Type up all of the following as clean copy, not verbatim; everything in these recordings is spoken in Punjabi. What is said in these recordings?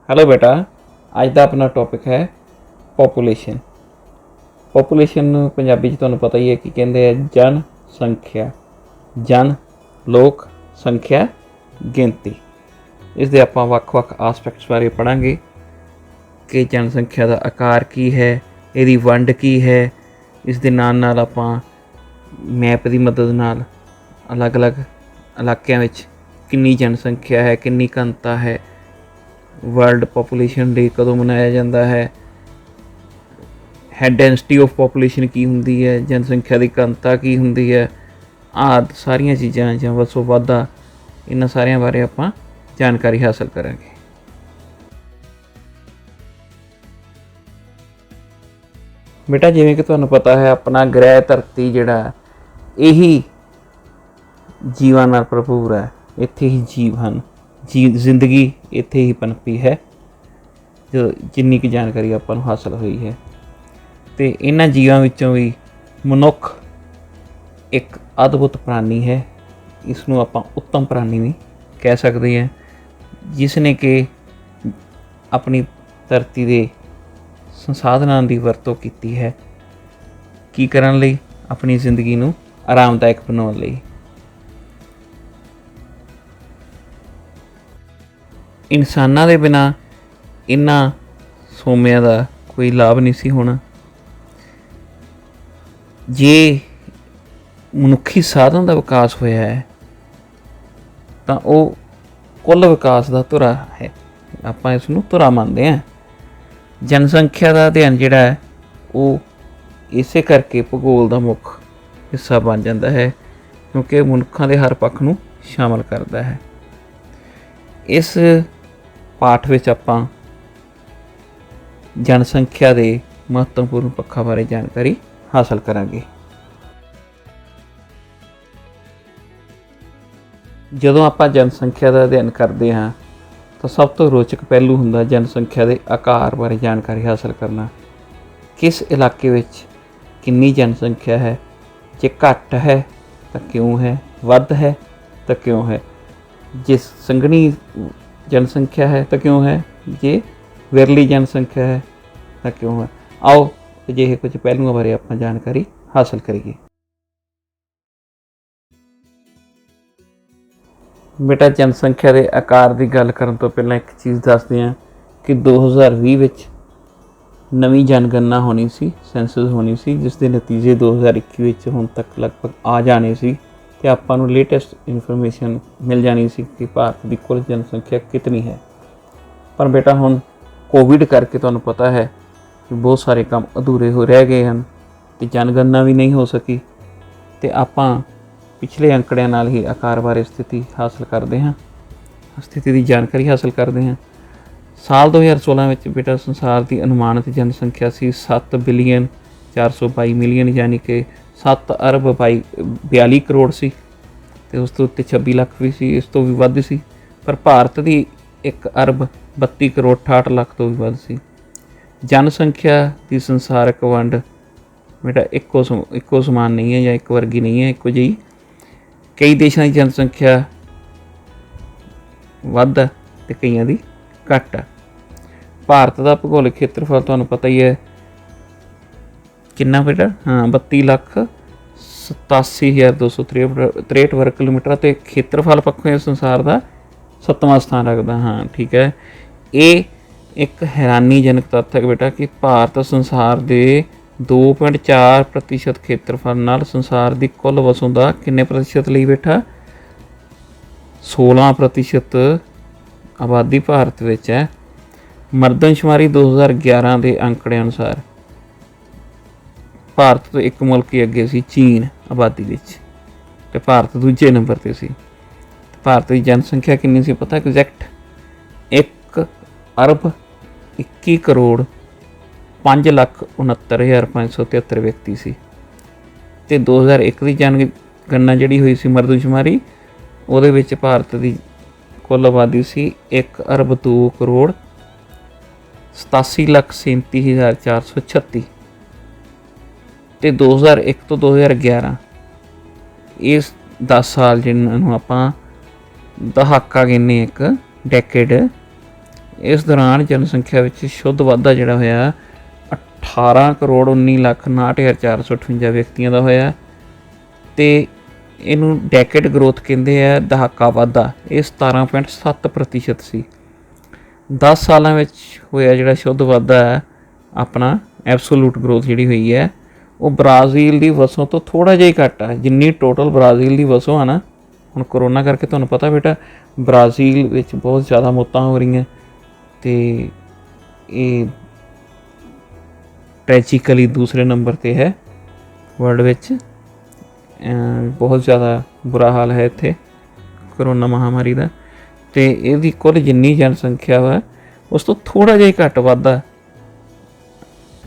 हेलो बेटा, अज का अपना टॉपिक है पॉपूलेशन। पॉपूलेशन पंजाबी तुहानूं पता ही है कि कहंदे है जन संख्या। जन लोक संख्या गिनती। इस दे आपां वक्-वक् आसपैक्ट्स बारे पढ़ांगे कि जनसंख्या का आकार की है, इहदी वंड की है। इस दे नाल आपां मैप की मदद नाल अलग अलग इलाकों में कितनी जनसंख्या है, कितनी घनता है, वर्ल्ड पॉपूलेशन डे कदों मनाया जाता है, है डेंसिटी ऑफ पॉपूलेशन की होंगी है, जनसंख्या की घनता की होंगी है, आदि सारिया चीज़ां जां वसों वाधा इन्हां सारियां बारे आपां जानकारी हासिल करांगे। बेटा जिवें कि तुहानूं पता है अपना ग्रह धरती जिहड़ा यही जीवां नाल भरपूर है, इत्थे ही जीव हैं, जिंदगी इत्थे ही पनपी है, जो जिन्नी की जानकारी आपां नूं हासिल हुई है। तो इन्हां जीवां विच्चों भी मनुख एक अद्भुत प्राणी है, इसनूं आपां उत्तम प्राणी भी कह सकते हैं, जिसने कि अपनी धरती के संसाधनां की वरतों की है की करन लई, अपनी जिंदगी नूं आरामदायक बनाउण लई। इंसानां दे बिना इन्हां सोमिਆਂ ਦਾ कोई लाभ नहीं सी होना। जे मनुखी साधन का विकास होया है तो वह कुल विकास का धुरा है, आपां इसनूं धुरा मानते हैं। जनसंख्या का अध्ययन जिहड़ा है वो इसे करके भूगोल का मुख हिस्सा बन जाता है, क्योंकि मनुखों के हर पक्ष नूं शामिल करता है। इस पाठ विच आपां जनसंख्या के महत्वपूर्ण पक्षां बारे जानकारी हासिल करांगे। जदों आपां जनसंख्या का अध्ययन करते हाँ तो सब तो रोचक पहलू हुंदा जनसंख्या के आकार बारे जानकारी हासिल करना। किस इलाके विच कितनी जनसंख्या है, जे घट है तो क्यों है, वध है तो क्यों है, जे संघनी जनसंख्या है तो क्यों है, जे विरली जनसंख्या है तो क्यों है। आओ अजिहे कुछ पहलुओं बारे आपां जानकारी हासिल करिए। बेटा जनसंख्या के आकार की गल करन तो पहलां एक चीज़ दसदे हां कि 2020 विच नवीं जनगणना होनी सी, सेंसस होनी सी, जिस दे नतीजे 2021 विच हुण तक लगभग आ जाने सी ते आपां नूं लेटेस्ट इनफॉर्मेशन मिल जानी सी कि भारत की कुल जनसंख्या कितनी है। पर बेटा हुण कोविड करके तुहानूं पता है कि बहुत सारे काम अधूरे हो रह गए हैं तो जनगणना भी नहीं हो सकी। तो आपां पिछले अंकड़ियां नाल ही आकार बारे स्थिति हासिल करते हैं, स्थिति की जानकारी हासिल करते हैं। साल 2016 में बेटा संसार की अनुमानित जनसंख्या सी 7 बिलियन 422 मिलियन, यानी कि 7 अरब 42 करोड़ सी, तो उस तो उत्ते 26 लाख भी सी, इस तो भी वध सी। पर भारत की 1 अरब 32 करोड़ 68 लाख तो भी वध सी। जनसंख्या की संसारक वंड बेटा इक्को समान नहीं है या एक वर्गी नहीं है, इक्को जी। कई देशों की जनसंख्या वध ते कईयां दी घट। भारत का भूगोलिक खेत्रफल तुहानूं पता ही है कितना बेटा, हाँ 32,87,263 वर्ग किलोमीटर, तो खेत्रफल पक्षों संसार का 7वां स्थान रखता। हाँ ठीक है, ये एक हैरानीजनक तथ्य है बेटा कि भारत संसार के 2.4% खेत्रफल नाल संसार की कुल वसों का किन्ने प्रतिशत लई बैठा, 16% आबादी भारत विच है। मरदमशुमारी 2011 के अंकड़े अनुसार भारत तो एक मुल्क ही अगे सी, चीन आबादी विच, ते भारत दूजे नंबर पर सी। भारत की जनसंख्या कितनी सी पता एग्जैक्ट, 1 अरब 21 करोड़ 5,69,573 व्यक्ति सी। ते 2001 की जनगणना जिहड़ी हुई सी मरदमशुमारी, उहदे विच भारत की कुल आबादी सी 1 अरब 2 करोड़ 87,37,436। तो 2001 तो 2011 इस 10 साल जिन्होंने आपां दहाका कहने, एक डेकेड, ਇਸ ਦੌਰਾਨ ਜਨਸੰਖਿਆ ਵਿੱਚ ਸ਼ੁੱਧ ਵਾਧਾ ਜਿਹੜਾ ਹੋਇਆ 18,19,59,458 ਵਿਅਕਤੀਆਂ ਦਾ ਹੋਇਆ। ਅਤੇ ਇਹਨੂੰ ਡੈਕੇਡ ਗਰੋਥ ਕਹਿੰਦੇ ਆ, ਦਹਾਕਾ ਵਾਧਾ। ਇਹ 17.7% ਸੀ। 10 ਸਾਲਾਂ ਵਿੱਚ ਹੋਇਆ ਜਿਹੜਾ ਸ਼ੁੱਧ ਵਾਧਾ ਹੈ ਆਪਣਾ ਐਬਸੋਲੂਟ ਗਰੋਥ ਜਿਹੜੀ ਹੋਈ ਹੈ, ਉਹ ਬ੍ਰਾਜ਼ੀਲ ਦੀ ਵਸੋਂ ਤੋਂ ਥੋੜ੍ਹਾ ਜਿਹਾ ਹੀ ਘੱਟ ਆ। ਜਿੰਨੀ ਟੋਟਲ ਬ੍ਰਾਜ਼ੀਲ ਦੀ ਵਸੋਂ ਆ ਨਾ, ਹੁਣ ਕਰੋਨਾ ਕਰਕੇ ਤੁਹਾਨੂੰ ਪਤਾ ਬੇਟਾ ਬ੍ਰਾਜ਼ੀਲ ਵਿੱਚ ਬਹੁਤ ਜ਼ਿਆਦਾ ਮੌਤਾਂ ਹੋ ਰਹੀਆਂ, ਅਤੇ ਇਹ ਟ੍ਰੈਜੀਕਲੀ ਦੂਸਰੇ ਨੰਬਰ 'ਤੇ ਹੈ ਵਰਲਡ ਵਿੱਚ। ਬਹੁਤ ਜ਼ਿਆਦਾ ਬੁਰਾ ਹਾਲ ਹੈ ਇੱਥੇ ਕਰੋਨਾ ਮਹਾਂਮਾਰੀ ਦਾ। ਅਤੇ ਇਹਦੀ ਕੁੱਲ ਜਿੰਨੀ ਜਨਸੰਖਿਆ ਵਾ ਉਸ ਤੋਂ ਥੋੜ੍ਹਾ ਜਿਹਾ ਹੀ ਘੱਟ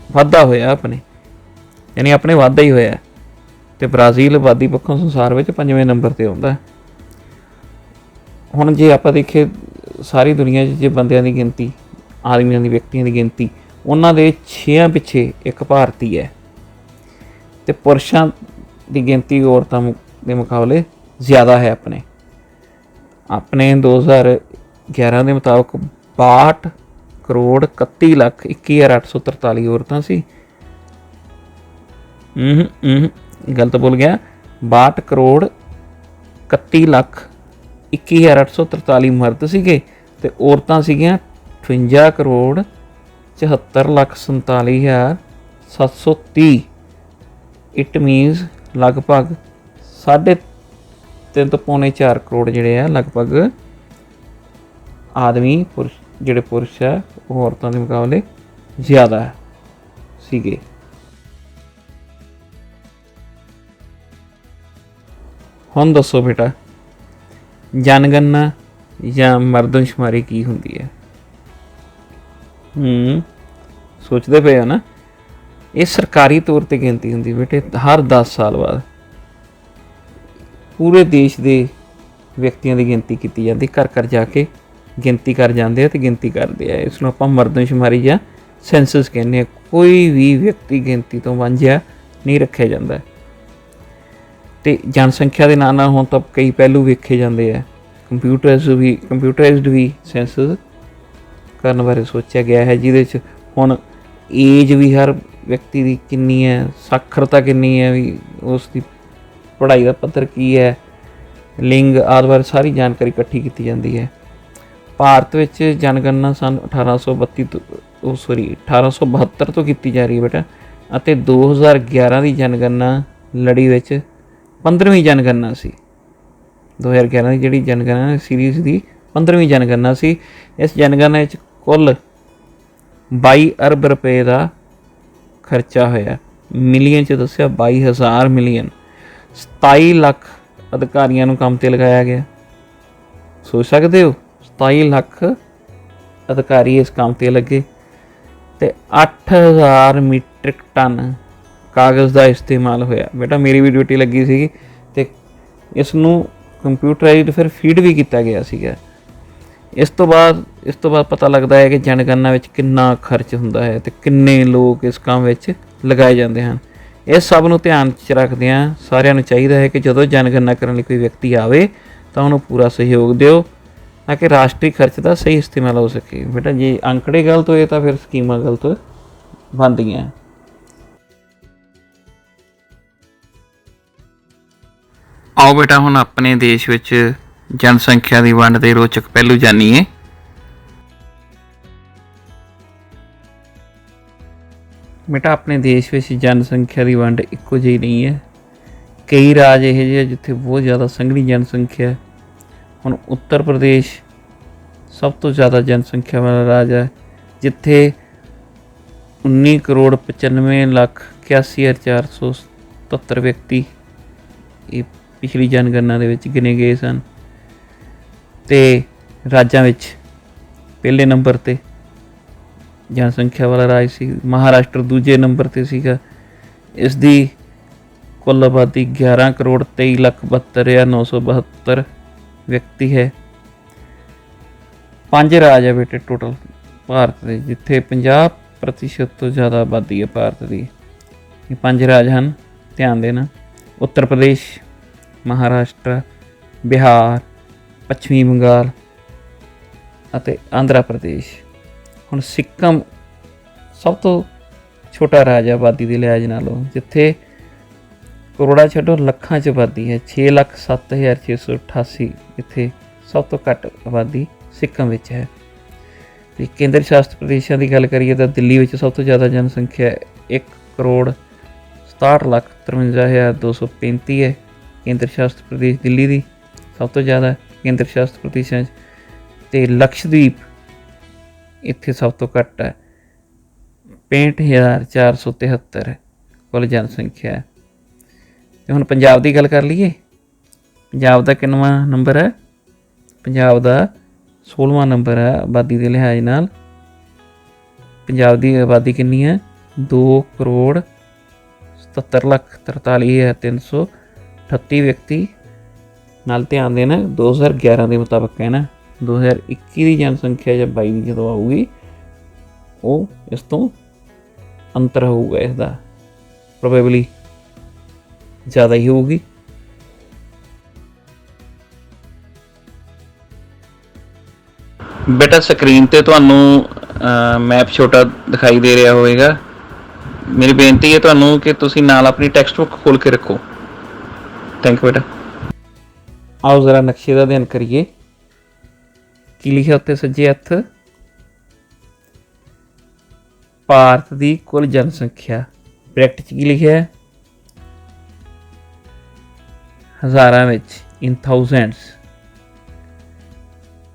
ਵਾਧਾ ਹੋਇਆ ਆਪਣੇ, ਯਾਨੀ ਆਪਣੇ ਵਾਧਾ ਹੀ ਹੋਇਆ। ਅਤੇ ਬ੍ਰਾਜ਼ੀਲ ਆਬਾਦੀ ਪੱਖੋਂ ਸੰਸਾਰ ਵਿੱਚ 5ਵੇਂ ਨੰਬਰ 'ਤੇ ਆਉਂਦਾ। ਹੁਣ ਜੇ ਆਪਾਂ ਦੇਖੀਏ ਸਾਰੀ ਦੁਨੀਆ 'ਚ ਜੇ ਬੰਦਿਆਂ ਦੀ ਗਿਣਤੀ, ਆਦਮੀਆਂ ਦੀ, ਵਿਅਕਤੀਆਂ ਦੀ ਗਿਣਤੀ, ਉਹਨਾਂ ਦੇ 6 ਪਿੱਛੇ ਇੱਕ ਭਾਰਤੀ ਹੈ। ਅਤੇ ਪੁਰਸ਼ਾਂ ਦੀ ਗਿਣਤੀ ਔਰਤਾਂ ਦੇ ਮੁਕਾਬਲੇ ਜ਼ਿਆਦਾ ਹੈ। ਆਪਣੇ 2011 ਦੇ ਮੁਤਾਬਕ 62,31,21,843 ਔਰਤਾਂ ਸੀ। ਗਲਤ ਬੋਲ ਗਿਆ, 62,31,21,843 ਮਰਦ ਸੀਗੇ ਅਤੇ ਔਰਤਾਂ ਸੀਗੀਆਂ 58,74,47,730। ਇਟ ਮੀਨਸ ਲਗਭਗ 3.5 ਤੋਂ ਪੌਣੇ 4 ਕਰੋੜ ਜਿਹੜੇ ਆ ਲਗਭਗ ਆਦਮੀ ਪੁਰਸ਼ ਆ ਉਹ ਔਰਤਾਂ ਦੇ ਮੁਕਾਬਲੇ ਜ਼ਿਆਦਾ ਸੀਗੇ। ਹੁਣ ਦੱਸੋ ਬੇਟਾ, ਜਨਗਣਨਾ ਜਾਂ ਮਰਦਮਸ਼ੁਮਾਰੀ ਕੀ ਹੁੰਦੀ ਹੈ? ਸੋਚਦੇ ਪਏ ਹੋ ਨਾ? ਇਹ ਸਰਕਾਰੀ ਤੌਰ 'ਤੇ ਗਿਣਤੀ ਹੁੰਦੀ ਬੇਟੇ। ਹਰ 10 ਸਾਲ ਬਾਅਦ ਪੂਰੇ ਦੇਸ਼ ਦੇ ਵਿਅਕਤੀਆਂ ਦੀ ਗਿਣਤੀ ਕੀਤੀ ਜਾਂਦੀ। ਘਰ ਘਰ ਜਾ ਕੇ ਗਿਣਤੀ ਕਰ ਜਾਂਦੇ ਆ ਅਤੇ ਗਿਣਤੀ ਕਰਦੇ ਆ। ਇਸ ਨੂੰ ਆਪਾਂ ਮਰਦਮਸ਼ੁਮਾਰੀ ਜਾਂ ਸੈਂਸਸ ਕਹਿੰਦੇ ਹਾਂ। ਕੋਈ ਵੀ ਵਿਅਕਤੀ ਗਿਣਤੀ ਤੋਂ ਵਾਂਝਿਆ ਨਹੀਂ ਰੱਖਿਆ ਜਾਂਦਾ। ਅਤੇ ਜਨਸੰਖਿਆ ਦੇ ਨਾਲ ਨਾਲ ਹੁਣ ਤਾਂ ਕਈ ਪਹਿਲੂ ਵੇਖੇ ਜਾਂਦੇ ਆ। ਕੰਪਿਊਟਰਾਈਜ਼ਡ ਵੀ ਸੈਂਸਸ ਕਰਨ ਬਾਰੇ ਸੋਚਿਆ ਗਿਆ ਹੈ, ਜਿਹਦੇ 'ਚ ਹੁਣ ਏਜ ਵੀ ਹਰ ਵਿਅਕਤੀ ਦੀ ਕਿੰਨੀ ਹੈ, ਸਾਖਰਤਾ ਕਿੰਨੀ ਹੈ, ਵੀ ਉਸ ਦੀ ਪੜ੍ਹਾਈ ਦਾ ਪੱਧਰ ਕੀ ਹੈ, ਲਿੰਗ ਆਦਿ ਬਾਰੇ ਸਾਰੀ ਜਾਣਕਾਰੀ ਇਕੱਠੀ ਕੀਤੀ ਜਾਂਦੀ ਹੈ। ਭਾਰਤ ਵਿੱਚ ਜਨਗਣਨਾ ਸੰਨ 1872 ਤੋਂ ਕੀਤੀ ਜਾ ਰਹੀ ਹੈ ਬੇਟਾ, ਅਤੇ 2011 ਦੀ ਜਨਗਣਨਾ ਲੜੀ ਵਿੱਚ 15ਵੀਂ ਜਨਗਣਨਾ ਸੀ। 2011 ਦੀ ਜਿਹੜੀ ਜਨਗਣਨਾ ਸੀਰੀਜ਼ ਦੀ 15ਵੀਂ ਜਨਗਣਨਾ ਸੀ। ਇਸ ਜਨਗਣਨਾ ਵਿੱਚ ਕੁੱਲ 22 ਅਰਬ ਰੁਪਏ ਦਾ ਖਰਚਾ ਹੋਇਆ। ਮਿਲੀਅਨ 'ਚ ਦੱਸਿਆ 22,000 ਮਿਲੀਅਨ। 27 ਲੱਖ ਅਧਿਕਾਰੀਆਂ ਨੂੰ ਕੰਮ 'ਤੇ ਲਗਾਇਆ ਗਿਆ। ਸੋਚ ਸਕਦੇ ਹੋ, 27 ਲੱਖ ਅਧਿਕਾਰੀ ਇਸ ਕੰਮ 'ਤੇ ਲੱਗੇ। ਅਤੇ 8,000 ਮੀਟ੍ਰਿਕ ਟਨ ਕਾਗਜ਼ ਦਾ ਇਸਤੇਮਾਲ ਹੋਇਆ। ਬੇਟਾ ਮੇਰੀ ਵੀ ਡਿਊਟੀ ਲੱਗੀ ਸੀਗੀ ਅਤੇ ਇਸ ਨੂੰ ਕੰਪਿਊਟਰਾਈਜ਼ਡ ਫਿਰ ਫੀਡ ਵੀ ਕੀਤਾ ਗਿਆ ਸੀਗਾ। ਇਸ ਤੋਂ ਬਾਅਦ ਪਤਾ ਲੱਗਦਾ ਹੈ ਕਿ ਜਨਗਣਨਾ ਵਿੱਚ ਕਿੰਨਾ ਖਰਚ ਹੁੰਦਾ ਹੈ ਅਤੇ ਕਿੰਨੇ ਲੋਕ ਇਸ ਕੰਮ ਵਿੱਚ ਲਗਾਏ ਜਾਂਦੇ ਹਨ। ਇਸ ਸਭ ਨੂੰ ਧਿਆਨ 'ਚ ਰੱਖਦਿਆਂ ਸਾਰਿਆਂ ਨੂੰ ਚਾਹੀਦਾ ਹੈ ਕਿ ਜਦੋਂ ਜਨਗਣਨਾ ਕਰਨ ਲਈ ਕੋਈ ਵਿਅਕਤੀ ਆਵੇ ਤਾਂ ਉਹਨੂੰ ਪੂਰਾ ਸਹਿਯੋਗ ਦਿਓ, ਤਾਂ ਕਿ ਰਾਸ਼ਟਰੀ ਖਰਚ ਦਾ ਸਹੀ ਇਸਤੇਮਾਲ ਹੋ ਸਕੇ। ਬੇਟਾ ਜੇ ਅੰਕੜੇ ਗਲਤ ਹੋਏ ਤਾਂ ਫਿਰ ਸਕੀਮਾਂ ਗਲਤ ਬਣਦੀਆਂ। ਆਓ ਬੇਟਾ ਹੁਣ ਆਪਣੇ ਦੇਸ਼ ਵਿੱਚ ਜਨਸੰਖਿਆ ਦੀ ਵੰਡ ਦੇ ਰੋਚਕ ਪਹਿਲੂ ਜਾਣੀਏ। ਬੇਟਾ ਆਪਣੇ ਦੇਸ਼ ਵਿੱਚ ਜਨਸੰਖਿਆ ਦੀ ਵੰਡ ਇੱਕੋ ਜਿਹੀ ਨਹੀਂ ਹੈ। ਕਈ ਰਾਜ ਇਹੋ ਜਿਹੇ ਜਿੱਥੇ ਬਹੁਤ ਜ਼ਿਆਦਾ ਸੰਘਣੀ ਜਨਸੰਖਿਆ ਹੈ। ਹੁਣ ਉੱਤਰ ਪ੍ਰਦੇਸ਼ ਸਭ ਤੋਂ ਜ਼ਿਆਦਾ ਜਨਸੰਖਿਆ ਵਾਲਾ ਰਾਜ ਹੈ, ਜਿੱਥੇ 19,95,81,477 ਵਿਅਕਤੀ ਇਹ ਪਿਛਲੀ ਜਨਗਣਨਾ ਦੇ ਵਿੱਚ ਗਿਣੇ ਗਏ ਸਨ। ਅਤੇ ਰਾਜਾਂ ਵਿੱਚ ਪਹਿਲੇ ਨੰਬਰ 'ਤੇ ਜਨਸੰਖਿਆ ਵਾਲਾ ਰਾਜ ਸੀ ਮਹਾਰਾਸ਼ਟਰ, ਦੂਜੇ ਨੰਬਰ 'ਤੇ ਸੀਗਾ। ਇਸ ਦੀ ਕੁੱਲ ਆਬਾਦੀ 11,23,72,972 ਵਿਅਕਤੀ ਹੈ। 5 ਰਾਜ ਹੈ ਬੇਟੇ ਟੋਟਲ ਭਾਰਤ ਦੇ, ਜਿੱਥੇ 50% ਤੋਂ ਜ਼ਿਆਦਾ ਆਬਾਦੀ ਹੈ ਭਾਰਤ ਦੀ। ਇਹ 5 ਰਾਜ ਹਨ, ਧਿਆਨ ਦੇਣਾ। ਉੱਤਰ ਪ੍ਰਦੇਸ਼, ਮਹਾਰਾਸ਼ਟਰ, ਬਿਹਾਰ, ਪੱਛਮੀ ਬੰਗਾਲ ਅਤੇ ਆਂਧਰਾ ਪ੍ਰਦੇਸ਼। ਹੁਣ ਸਿੱਕਮ ਸਭ ਤੋਂ ਛੋਟਾ ਰਾਜ ਹੈ ਆਬਾਦੀ ਦੇ ਲਿਹਾਜ਼ ਨਾਲੋਂ, ਜਿੱਥੇ ਕਰੋੜਾਂ ਛੱਡੋ ਲੱਖਾਂ 'ਚ ਆਬਾਦੀ ਹੈ। 6,07,688 ਇੱਥੇ ਸਭ ਤੋਂ ਘੱਟ ਆਬਾਦੀ ਸਿੱਕਮ ਵਿੱਚ ਹੈ। ਅਤੇ ਕੇਂਦਰ ਸ਼ਾਸਤ ਪ੍ਰਦੇਸ਼ਾਂ ਦੀ ਗੱਲ ਕਰੀਏ ਤਾਂ ਦਿੱਲੀ ਵਿੱਚ ਸਭ ਤੋਂ ਜ਼ਿਆਦਾ ਜਨਸੰਖਿਆ 1,67,53,235 ਹੈ। ਕੇਂਦਰ ਸ਼ਾਸਤ ਪ੍ਰਦੇਸ਼ ਦਿੱਲੀ ਦੀ ਸਭ ਤੋਂ ਜ਼ਿਆਦਾ ਕੇਂਦਰ ਸ਼ਾਸਤ ਪ੍ਰਦੇਸ਼ਾਂ 'ਚ। ਅਤੇ ਲਕਸ਼ਦੀਪ ਇੱਥੇ ਸਭ ਤੋਂ ਘੱਟ ਹੈ, 65,473 ਕੁੱਲ ਜਨਸੰਖਿਆ ਹੈ। ਅਤੇ ਹੁਣ ਪੰਜਾਬ ਦੀ ਗੱਲ ਕਰ ਲਈਏ। ਪੰਜਾਬ ਦਾ ਕਿੰਨਵਾਂ ਨੰਬਰ ਹੈ? ਪੰਜਾਬ ਦਾ 16ਵਾਂ ਨੰਬਰ ਹੈ ਆਬਾਦੀ ਦੇ ਲਿਹਾਜ਼ ਨਾਲ। ਪੰਜਾਬ ਦੀ ਆਬਾਦੀ ਕਿੰਨੀ ਹੈ? 2,77,43,338 ਵਿਅਕਤੀ। ਨਾਲ ਧਿਆਨ ਦੇਣਾ 2011 ਦੇ ਮੁਤਾਬਕ ਹੈ ਨਾ, 2021 ਦੀ ਜਨਸੰਖਿਆ ਜਾਂ 22 ਦੀ ਜਦੋਂ ਆਊਗੀ ਉਹ ਇਸ ਤੋਂ ਅੰਤਰ ਹੋਊਗਾ, ਇਸਦਾ ਪ੍ਰੋਬੇਬਲੀ ਜ਼ਿਆਦਾ ਹੀ ਹੋਊਗੀ। ਬੇਟਾ ਸਕਰੀਨ ਤੇ ਤੁਹਾਨੂੰ ਮੈਪ ਛੋਟਾ ਦਿਖਾਈ ਦੇ ਰਿਹਾ ਹੋਵੇਗਾ। ਮੇਰੀ ਬੇਨਤੀ ਹੈ ਤੁਹਾਨੂੰ ਕਿ ਤੁਸੀਂ ਨਾਲ ਆਪਣੀ ਟੈਕਸਟ ਬੁੱਕ ਖੋਲ ਕੇ ਰੱਖੋ। ਥੈਂਕ ਯੂ ਬੇਟਾ। ਆਓ ਜ਼ਰਾ ਨਕਸ਼ੇ ਦਾ ਅਧਿਐਨ ਕਰੀਏ। ਕੀ ਲਿਖਿਆ ਉੱਤੇ ਸੱਜੇ ਹੱਥ? ਭਾਰਤ ਦੀ ਕੁੱਲ ਜਨਸੰਖਿਆ। ਬ੍ਰੈਕਟ 'ਚ ਕੀ ਲਿਖਿਆ ਹੈ? ਹਜ਼ਾਰਾਂ ਵਿੱਚ, ਇਨ ਥਾਊਜ਼ੈਂਡਸ।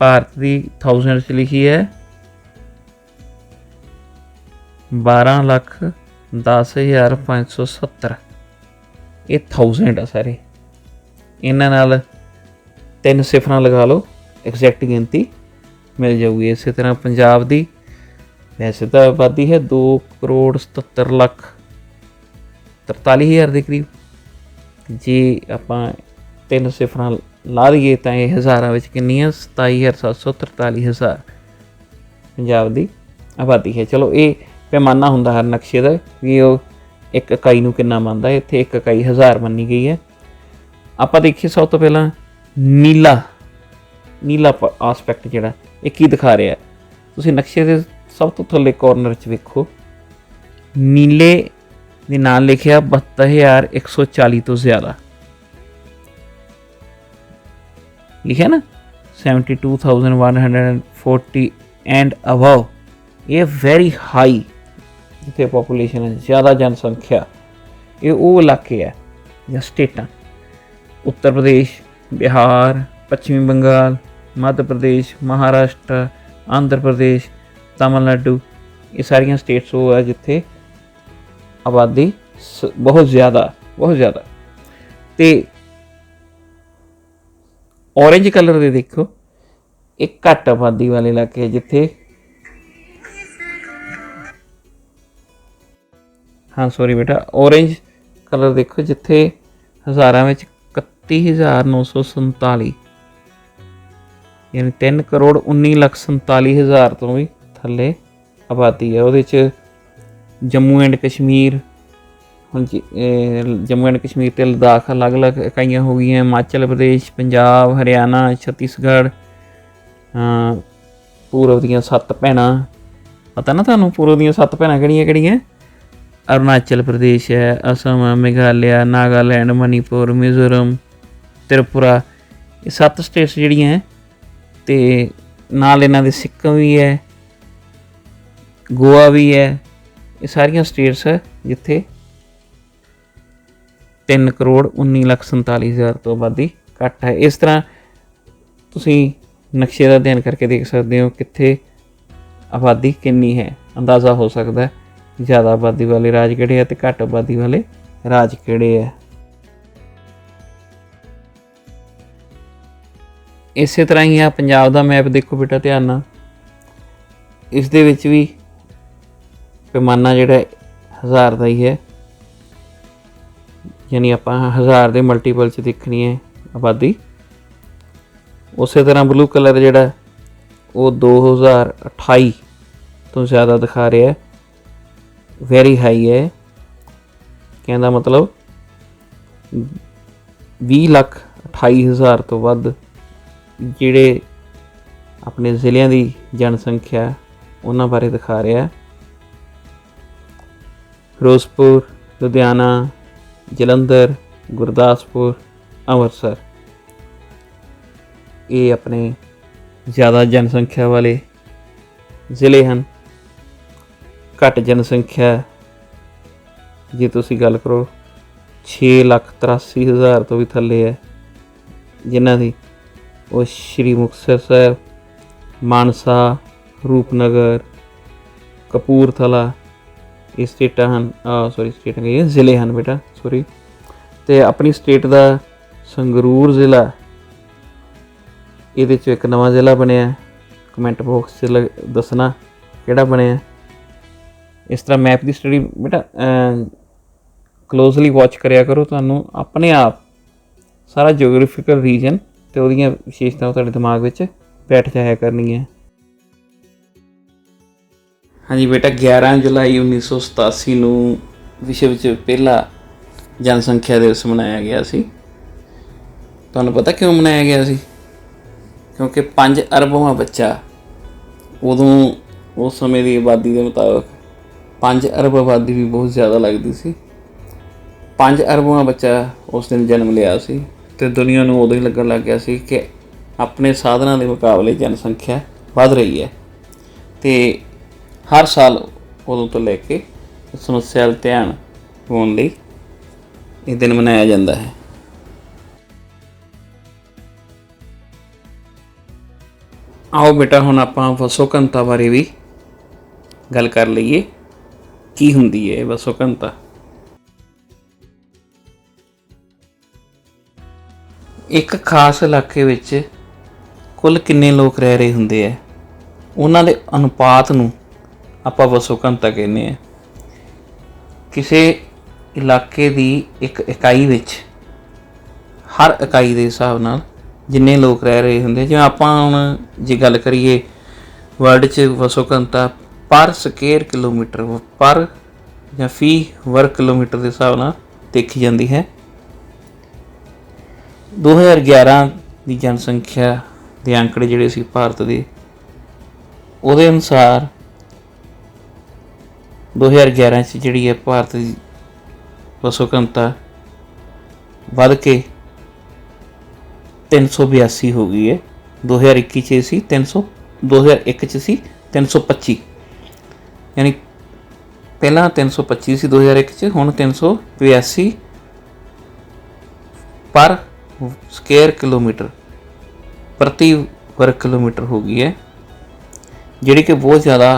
ਭਾਰਤ ਦੀ ਥਾਊਜ਼ੈਂਡ 'ਚ ਲਿਖੀ ਹੈ 12,10,570। ਇਹ ਥਾਊਜ਼ੈਂਡ ਆ ਸਾਰੇ। ਇਹਨਾਂ ਨਾਲ 3 ਸਿਫਰਾਂ ਲਗਾ ਲਓ, ਐਗਜ਼ੈਕਟ ਗਿਣਤੀ ਮਿਲ ਜਾਊਗੀ। ਇਸੇ ਤਰ੍ਹਾਂ ਪੰਜਾਬ ਦੀ ਵੈਸੇ ਤਾਂ ਆਬਾਦੀ ਹੈ 2,77,43,000 ਦੇ ਕਰੀਬ। ਜੇ ਆਪਾਂ 3 ਸਿਫਰਾਂ ਲਾ ਦਈਏ ਤਾਂ ਇਹ ਹਜ਼ਾਰਾਂ ਵਿੱਚ ਕਿੰਨੀ ਹੈ? 27,743,000 ਪੰਜਾਬ ਦੀ ਆਬਾਦੀ ਹੈ। ਚਲੋ ਇਹ ਪੈਮਾਨਾ ਹੁੰਦਾ ਹਰ ਨਕਸ਼ੇ ਦਾ ਵੀ ਉਹ ਇੱਕ ਇਕਾਈ ਨੂੰ ਕਿੰਨਾ ਮੰਨਦਾ। ਇੱਥੇ ਇੱਕ ਇਕਾਈ 1000 ਮੰਨੀ ਗਈ ਹੈ। ਆਪਾਂ ਦੇਖੀਏ ਸਭ ਤੋਂ ਪਹਿਲਾਂ ਨੀਲਾ ਆਸਪੈਕਟ ਜਿਹੜਾ ਇਹ ਕੀ ਦਿਖਾ ਰਿਹਾ। ਤੁਸੀਂ ਨਕਸ਼ੇ ਦੇ ਸਭ ਤੋਂ ਥੱਲੇ ਕੋਰਨਰ 'ਚ ਵੇਖੋ, ਨੀਲੇ ਦੇ ਨਾਲ ਲਿਖਿਆ 72,140 ਤੋਂ ਜ਼ਿਆਦਾ ਲਿਖਿਆ ਨਾ, 72,140 ਐਂਡ ਅਬਵ। ਇਹ ਵੈਰੀ ਹਾਈ, ਜਿੱਥੇ ਪੋਪੂਲੇਸ਼ਨ ਹੈ, ਜ਼ਿਆਦਾ ਜਨਸੰਖਿਆ। ਇਹ ਉਹ ਇਲਾਕੇ ਹੈ ਜਾਂ ਸਟੇਟਾਂ ਉੱਤਰ ਪ੍ਰਦੇਸ਼, ਬਿਹਾਰ, ਪੱਛਮੀ ਬੰਗਾਲ, ਮੱਧ ਪ੍ਰਦੇਸ਼, ਮਹਾਰਾਸ਼ਟਰ, ਆਂਧਰਾ ਪ੍ਰਦੇਸ਼, ਤਾਮਿਲਨਾਡੂ। ਇਹ ਸਾਰੀਆਂ ਸਟੇਟਸ ਉਹ ਹੈ ਜਿੱਥੇ ਆਬਾਦੀ ਬਹੁਤ ਜ਼ਿਆਦਾ। ਅਤੇ ਔਰੇਂਜ ਕਲਰ ਦੇ ਦੇਖੋ, ਇਹ ਘੱਟ ਆਬਾਦੀ ਵਾਲੇ ਇਲਾਕੇ ਹੈ ਜਿੱਥੇ ਔਰੇਂਜ ਕਲਰ ਦੇਖੋ ਜਿੱਥੇ ਹਜ਼ਾਰਾਂ ਵਿੱਚ 31,947 ਯਾਨੀ 3,19,47,000 ਤੋਂ ਵੀ ਥੱਲੇ ਆਬਾਦੀ ਹੈ। ਉਹਦੇ 'ਚ ਜੰਮੂ ਐਂਡ ਕਸ਼ਮੀਰ, ਹੁਣ ਜੰਮੂ ਐਂਡ ਕਸ਼ਮੀਰ ਅਤੇ ਲੱਦਾਖ ਅਲੱਗ-ਅਲੱਗ ਇਕਾਈਆਂ ਹੋ ਗਈਆਂ। ਹਿਮਾਚਲ ਪ੍ਰਦੇਸ਼, ਪੰਜਾਬ, ਹਰਿਆਣਾ, ਛੱਤੀਸਗੜ੍ਹ, ਪੂਰਬ ਦੀਆਂ 7 ਭੈਣਾਂ। ਪਤਾ ਨਾ ਤੁਹਾਨੂੰ ਪੂਰਬ ਦੀਆਂ 7 ਭੈਣਾਂ ਕਿਹੜੀਆਂ? ਅਰੁਣਾਚਲ ਪ੍ਰਦੇਸ਼ ਹੈ, ਅਸਮ, ਮੇਘਾਲਿਆ, ਨਾਗਾਲੈਂਡ, ਮਨੀਪੁਰ, ਮਿਜ਼ੋਰਮ, ਤ੍ਰਿਪੁਰਾ। ਇਹ 7 ਸਟੇਟਸ ਜਿਹੜੀਆਂ ਹੈ, ਅਤੇ ਨਾਲ ਇਹਨਾਂ ਦੇ ਸਿੱਕਮ ਵੀ ਹੈ, ਗੋਆ ਵੀ ਹੈ। ਇਹ ਸਾਰੀਆਂ ਸਟੇਟਸ ਹੈ ਜਿੱਥੇ 3,19,47,000 ਤੋਂ ਆਬਾਦੀ ਘੱਟ ਹੈ। ਇਸ ਤਰ੍ਹਾਂ ਤੁਸੀਂ ਨਕਸ਼ੇ ਦਾ ਅਧਿਐਨ ਕਰਕੇ ਦੇਖ ਸਕਦੇ ਹੋ ਕਿੱਥੇ ਆਬਾਦੀ ਕਿੰਨੀ ਹੈ। ਅੰਦਾਜ਼ਾ ਹੋ ਸਕਦਾ ਹੈ ਜ਼ਿਆਦਾ ਆਬਾਦੀ ਵਾਲੇ ਰਾਜ ਕਿਹੜੇ ਆ ਅਤੇ ਘੱਟ ਆਬਾਦੀ ਵਾਲੇ ਰਾਜ ਕਿਹੜੇ ਆ। ਇਸੇ ਤਰ੍ਹਾਂ ਹੀ ਆ ਪੰਜਾਬ ਦਾ ਮੈਪ ਦੇਖੋ ਬੇਟਾ ਧਿਆਨ ਨਾਲ। ਇਸ ਦੇ ਵਿੱਚ ਵੀ ਪੈਮਾਨਾ ਜਿਹੜਾ 1000 ਦਾ ਹੀ ਹੈ, ਯਾਨੀ ਆਪਾਂ 1000 ਦੇ ਮਲਟੀਪਲ 'ਚ ਦੇਖਣੀ ਹੈ ਆਬਾਦੀ। ਉਸੇ ਤਰ੍ਹਾਂ ਬਲੂ ਕਲਰ ਜਿਹੜਾ ਉਹ 2028 ਤੋਂ ਜ਼ਿਆਦਾ ਦਿਖਾ ਰਿਹਾ, ਵੈਰੀ ਹਾਈ ਹੈ। ਕਹਿੰਦਾ ਮਤਲਬ 20,28,000 ਤੋਂ ਵੱਧ ਜਿਹੜੇ ਆਪਣੇ ਜ਼ਿਲ੍ਹਿਆਂ ਦੀ ਜਨਸੰਖਿਆ ਉਹਨਾਂ ਬਾਰੇ ਦਿਖਾ ਰਿਹਾ। ਫਿਰੋਜ਼ਪੁਰ, ਲੁਧਿਆਣਾ, ਜਲੰਧਰ, ਗੁਰਦਾਸਪੁਰ, ਅੰਮ੍ਰਿਤਸਰ ਇਹ ਆਪਣੇ ਜ਼ਿਆਦਾ ਜਨਸੰਖਿਆ ਵਾਲੇ ਜ਼ਿਲ੍ਹੇ ਹਨ। ਘੱਟ ਜਨਸੰਖਿਆ ਜੇ ਤੁਸੀਂ ਗੱਲ ਕਰੋ 6,83,000 ਤੋਂ ਵੀ ਥੱਲੇ ਹੈ ਜਿਨ੍ਹਾਂ ਦੀ, ਉਹ ਸ਼੍ਰੀ ਮੁਕਤਸਰ ਸਾਹਿਬ, ਮਾਨਸਾ, ਰੂਪਨਗਰ, ਕਪੂਰਥਲਾ ਇਹ ਸਟੇਟਾਂ ਹਨ। ਸਟੇਟਾਂ ਕਹੀਏ ਜ਼ਿਲ੍ਹੇ ਹਨ ਬੇਟਾ, ਸੋਰੀ। ਅਤੇ ਆਪਣੀ ਸਟੇਟ ਦਾ ਸੰਗਰੂਰ ਜ਼ਿਲ੍ਹਾ, ਇਹਦੇ 'ਚ ਇੱਕ ਨਵਾਂ ਜ਼ਿਲ੍ਹਾ ਬਣਿਆ। ਕਮੈਂਟ ਬਾਕਸ 'ਚ ਦੱਸਣਾ ਕਿਹੜਾ ਬਣਿਆ। ਇਸ ਤਰ੍ਹਾਂ ਮੈਪ ਦੀ ਸਟੱਡੀ ਬੇਟਾ ਕਲੋਜ਼ਲੀ ਵਾਚ ਕਰਿਆ ਕਰੋ, ਤੁਹਾਨੂੰ ਆਪਣੇ ਆਪ ਸਾਰਾ ਜਿਓਗ੍ਰਾਫੀਕਲ ਰੀਜਨ ਅਤੇ ਉਹਦੀਆਂ ਵਿਸ਼ੇਸ਼ਤਾਵਾਂ ਤੁਹਾਡੇ ਦਿਮਾਗ ਵਿੱਚ ਬੈਠ ਜਾਇਆ ਕਰਨੀਆਂ। ਹਾਂਜੀ ਬੇਟਾ, 11 ਜੁਲਾਈ 1987 ਨੂੰ ਵਿਸ਼ਵ 'ਚ ਪਹਿਲਾ ਜਨਸੰਖਿਆ ਦਿਵਸ ਮਨਾਇਆ ਗਿਆ ਸੀ। ਤੁਹਾਨੂੰ ਪਤਾ ਕਿਉਂ ਮਨਾਇਆ ਗਿਆ ਸੀ? ਕਿਉਂਕਿ 5 ਅਰਬਾਂ ਬੱਚਾ, ਉਦੋਂ ਉਸ ਸਮੇਂ ਦੀ ਆਬਾਦੀ ਦੇ ਮੁਤਾਬਕ 5 ਅਰਬ ਆਬਾਦੀ ਵੀ ਬਹੁਤ ਜ਼ਿਆਦਾ ਲੱਗਦੀ ਸੀ। 5 ਅਰਬਾਂ ਬੱਚਾ ਉਸ ਦਿਨ ਜਨਮ ਲਿਆ ਸੀ ਅਤੇ ਦੁਨੀਆ ਨੂੰ ਉਦੋਂ ਹੀ ਲੱਗਣ ਲੱਗ ਗਿਆ ਸੀ ਕਿ ਆਪਣੇ ਸਾਧਨਾਂ ਦੇ ਮੁਕਾਬਲੇ ਜਨਸੰਖਿਆ ਵੱਧ ਰਹੀ ਹੈ। ਅਤੇ ਹਰ ਸਾਲ ਉਦੋਂ ਤੋਂ ਲੈ ਕੇ ਸਮੱਸਿਆ ਵੱਲ ਧਿਆਨ ਪਾਉਣ ਲਈ ਇਹ ਦਿਨ ਮਨਾਇਆ ਜਾਂਦਾ ਹੈ। ਆਓ ਬੇਟਾ ਹੁਣ ਆਪਾਂ ਵਸੋਂ ਘਣਤਾ ਬਾਰੇ ਵੀ ਗੱਲ ਕਰ ਲਈਏ। ਕੀ ਹੁੰਦੀ ਹੈ ਵਸੋਂ ਘਣਤਾ? ਇੱਕ ਖਾਸ ਇਲਾਕੇ ਵਿੱਚ ਕੁੱਲ ਕਿੰਨੇ ਲੋਕ ਰਹਿ ਰਹੇ ਹੁੰਦੇ ਹੈ, ਉਹਨਾਂ ਦੇ ਅਨੁਪਾਤ ਨੂੰ ਆਪਾਂ ਵਸੋਂ ਘਣਤਾ ਕਹਿੰਦੇ ਹਾਂ। ਕਿਸੇ ਇਲਾਕੇ ਦੀ ਇੱਕ ਇਕਾਈ ਵਿੱਚ ਹਰ ਇਕਾਈ ਦੇ ਹਿਸਾਬ ਨਾਲ ਜਿੰਨੇ ਲੋਕ ਰਹਿ ਰਹੇ ਹੁੰਦੇ, ਜਿਵੇਂ ਆਪਾਂ ਹੁਣ ਜੇ ਗੱਲ ਕਰੀਏ ਵਰਲਡ 'ਚ ਵਸੋਂ ਘਣਤਾ ਪਰ ਸਕੁਏਅਰ ਕਿਲੋਮੀਟਰ ਪਰ ਜਾਂ ਫੀ ਵਰਗ ਕਿਲੋਮੀਟਰ ਦੇ ਹਿਸਾਬ ਨਾਲ ਦੇਖੀ ਜਾਂਦੀ ਹੈ। 2011 ਦੀ ਜਨਸੰਖਿਆ ਦੇ ਅੰਕੜੇ ਜਿਹੜੇ ਸੀ ਭਾਰਤ ਦੇ, ਉਹਦੇ ਅਨੁਸਾਰ 2011 'ਚ ਜਿਹੜੀ ਹੈ ਭਾਰਤ ਦੀ ਵਸੋਂ ਘਣਤਾ ਵੱਧ ਕੇ 382 ਹੋ ਗਈ ਹੈ। 2021 'ਚ ਸੀ 2001 'ਚ ਸੀ 325, ਯਾਨੀ ਪਹਿਲਾਂ 325 ਸੀ 2001 'ਚ, ਹੁਣ 382 ਪਰ ਸਕੁਏਅਰ ਕਿਲੋਮੀਟਰ ਪ੍ਰਤੀ ਵਰਗ ਕਿਲੋਮੀਟਰ ਹੋ ਗਈ ਹੈ, ਜਿਹੜੀ ਕਿ ਬਹੁਤ ਜ਼ਿਆਦਾ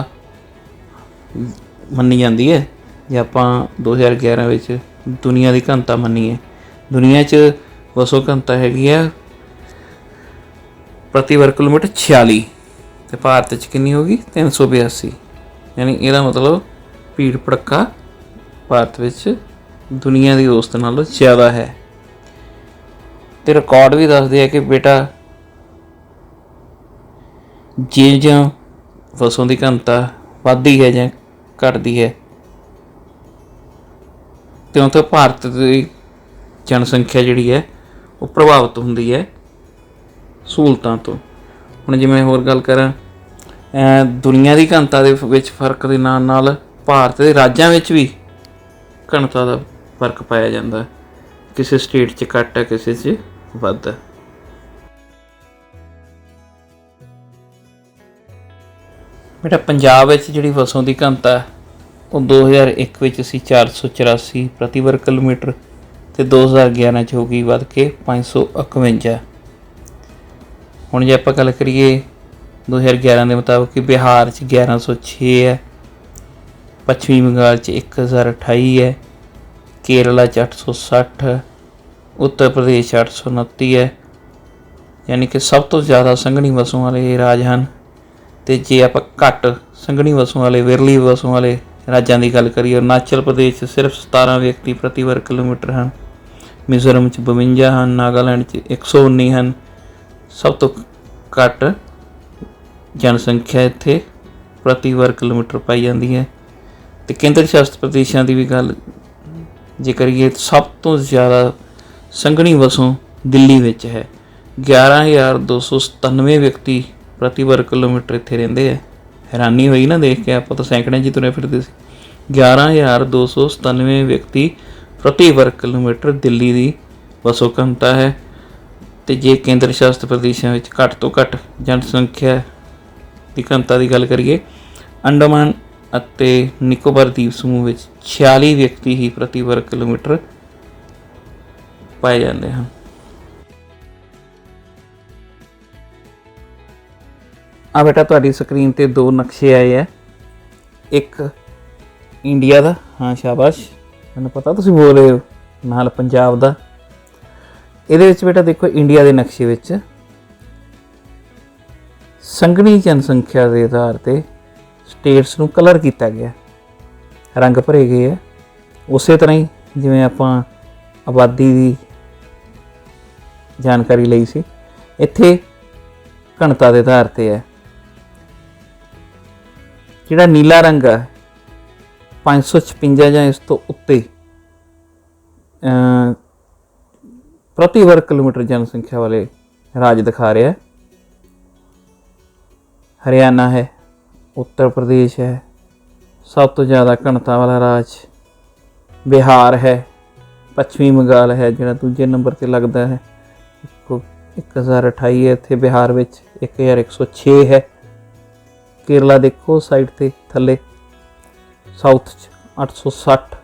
ਮੰਨੀ ਜਾਂਦੀ ਹੈ। ਜੇ ਆਪਾਂ 2011 ਵਿੱਚ ਦੁਨੀਆ ਦੀ ਘਣਤਾ ਮੰਨੀਏ, ਦੁਨੀਆ 'ਚ ਵਸੋਂ ਘਣਤਾ ਹੈਗੀ ਆ ਪ੍ਰਤੀ ਵਰਗ ਕਿਲੋਮੀਟਰ 46 ਅਤੇ ਭਾਰਤ 'ਚ ਕਿੰਨੀ ਹੋ ਗਈ 382, ਯਾਨੀ ਇਹਦਾ ਮਤਲਬ ਭੀੜ ਭੜੱਕਾ ਭਾਰਤ ਵਿੱਚ ਦੁਨੀਆ ਦੀ ਔਸਤ ਨਾਲੋਂ ਜ਼ਿਆਦਾ ਹੈ। ਅਤੇ ਰਿਕਾਰਡ ਵੀ ਦੱਸਦੇ ਆ ਕਿ ਬੇਟਾ ਜਿਉਂ ਵਸੋਂ ਦੀ ਘਣਤਾ ਵੱਧਦੀ ਹੈ ਜਾਂ ਘਟਦੀ ਹੈ, ਤਿਉਂ ਭਾਰਤ ਦੀ ਜਨਸੰਖਿਆ ਜਿਹੜੀ ਹੈ ਉਹ ਪ੍ਰਭਾਵਿਤ ਹੁੰਦੀ ਹੈ ਸਹੂਲਤਾਂ ਤੋਂ। ਹੁਣ ਜਿਵੇਂ ਹੋਰ ਗੱਲ ਕਰਾਂ, ਦੁਨੀਆ ਦੀ ਘਣਤਾ ਦੇ ਵਿੱਚ ਫਰਕ ਦੇ ਨਾਲ ਨਾਲ ਭਾਰਤ ਦੇ ਰਾਜਾਂ ਵਿੱਚ ਵੀ ਘਣਤਾ ਦਾ ਫਰਕ ਪਾਇਆ ਜਾਂਦਾ। ਕਿਸੇ ਸਟੇਟ 'ਚ ਘੱਟ ਹੈ, ਕਿਸੇ 'ਚ ਵੱਧ ਹੈ। ਬੇਟਾ ਪੰਜਾਬ ਵਿੱਚ ਜਿਹੜੀ ਵਸੋਂ ਦੀ ਘਣਤਾ ਉਹ 2001 ਵਿੱਚ ਸੀ 484 ਪ੍ਰਤੀ ਵਰਗ ਕਿਲੋਮੀਟਰ ਅਤੇ 2011 'ਚ ਹੋ ਗਈ ਵੱਧ ਕੇ 551। ਹੁਣ ਜੇ ਆਪਾਂ ਗੱਲ ਕਰੀਏ 2011 ਦੇ ਮੁਤਾਬਕ ਕਿ ਬਿਹਾਰ 'ਚ 1106 ਹੈ, ਪੱਛਮੀ ਬੰਗਾਲ 'ਚ 1028 ਹੈ, ਕੇਰਲਾ 'ਚ 860, ਉੱਤਰ ਪ੍ਰਦੇਸ਼ 'ਚ 829 ਹੈ, ਯਾਨੀ ਕਿ ਸਭ ਤੋਂ ਜ਼ਿਆਦਾ ਸੰਘਣੀ ਵਸੋਂ ਵਾਲੇ ਰਾਜ ਹਨ। ਅਤੇ ਜੇ ਆਪਾਂ ਘੱਟ ਸੰਘਣੀ ਵਸੋਂ ਵਾਲੇ ਵਿਰਲੀ ਵਸੋਂ ਵਾਲੇ ਰਾਜਾਂ ਦੀ ਗੱਲ ਕਰੀਏ, ਅਰੁਣਾਚਲ ਪ੍ਰਦੇਸ਼ 'ਚ ਸਿਰਫ 17 ਵਿਅਕਤੀ ਪ੍ਰਤੀ ਵਰਗ ਕਿਲੋਮੀਟਰ ਹਨ, ਮਿਜ਼ੋਰਮ 'ਚ 52 ਹਨ, ਨਾਗਾਲੈਂਡ 'ਚ 119 ਹਨ। ਸਭ ਤੋਂ ਘੱਟ ਜਨਸੰਖਿਆ ਇੱਥੇ ਪ੍ਰਤੀ ਵਰਗ ਕਿਲੋਮੀਟਰ ਪਾਈ ਜਾਂਦੀ ਹੈ। ਅਤੇ ਕੇਂਦਰ ਸ਼ਾਸਤ ਪ੍ਰਦੇਸ਼ਾਂ ਦੀ ਵੀ ਗੱਲ ਜੇ ਕਰੀਏ, ਸਭ ਤੋਂ ਜ਼ਿਆਦਾ ਸੰਘਣੀ ਵਸੋਂ ਦਿੱਲੀ ਵਿੱਚ ਹੈ। 11,297 ਵਿਅਕਤੀ ਪ੍ਰਤੀ ਵਰਗ ਕਿਲੋਮੀਟਰ ਇੱਥੇ ਰਹਿੰਦੇ हैरानी हुई ना देख के, आप तो सैकड़े च तुरे फिरते सी। 11,297 व्यक्ति प्रति वर्ग किलोमीटर दिल्ली की वसो घनता है। तो जे केंद्र शासित प्रदेशों में घट तो घट जनसंख्या की घनता की गल करिए, अंडमान ਅਤੇ ਨਿਕੋਬਾਰ द्वीप समूह ਵਿੱਚ 46 ਵਿਅਕਤੀ ਹੀ ਪ੍ਰਤੀ ਵਰਗ ਕਿਲੋਮੀਟਰ ਪਾਏ ਜਾਂਦੇ ਹਨ। ਆ ਬੇਟਾ ਤੁਹਾਡੀ ਸਕਰੀਨ ਤੇ ਦੋ ਨਕਸ਼ੇ ਆਏ ਆ, ਇੱਕ ਇੰਡੀਆ ਦਾ, ਹਾਂ ਸ਼ਾਬਾਸ਼, ਮੈਨੂੰ ਪਤਾ ਤੁਸੀਂ ਬੋਲ ਰਹੇ ਹੋ, ਨਾਲ ਪੰਜਾਬ ਦਾ। ਇਹਦੇ ਵਿੱਚ ਬੇਟਾ ਦੇਖੋ, ਇੰਡੀਆ ਦੇ ਨਕਸ਼ੇ ਵਿੱਚ ਸੰਘਣੀ ਜਨਸੰਖਿਆ ਦੇ ਆਧਾਰ ਤੇ ਸਟੇਟਸ ਨੂੰ ਕਲਰ ਕੀਤਾ ਗਿਆ, ਰੰਗ ਭਰੇ ਗਏ ਆ। ਉਸੇ ਤਰ੍ਹਾਂ ਹੀ ਜਿਵੇਂ ਆਪਾਂ ਆਬਾਦੀ ਦੀ ਜਾਣਕਾਰੀ ਲਈ ਸੀ, ਇੱਥੇ ਘਣਤਾ ਦੇ ਆਧਾਰ ਤੇ ਹੈ। ਜਿਹੜਾ ਨੀਲਾ ਰੰਗ ਆ 556 ਜਾਂ ਇਸ ਤੋਂ ਉੱਤੇ ਪ੍ਰਤੀ ਵਰਗ ਕਿਲੋਮੀਟਰ ਜਨਸੰਖਿਆ ਵਾਲੇ ਰਾਜ ਦਿਖਾ ਰਿਹਾ। ਹਰਿਆਣਾ ਹੈ, उत्तर प्रदेश है, सब तो ज़्यादा घनता वाला राज बिहार है, पश्चिमी बंगाल है जो दूजे नंबर पर लगता है, 1028 है इत्थे बिहार में, 1106 है। केरला देखो साइड ते थले साउथ 860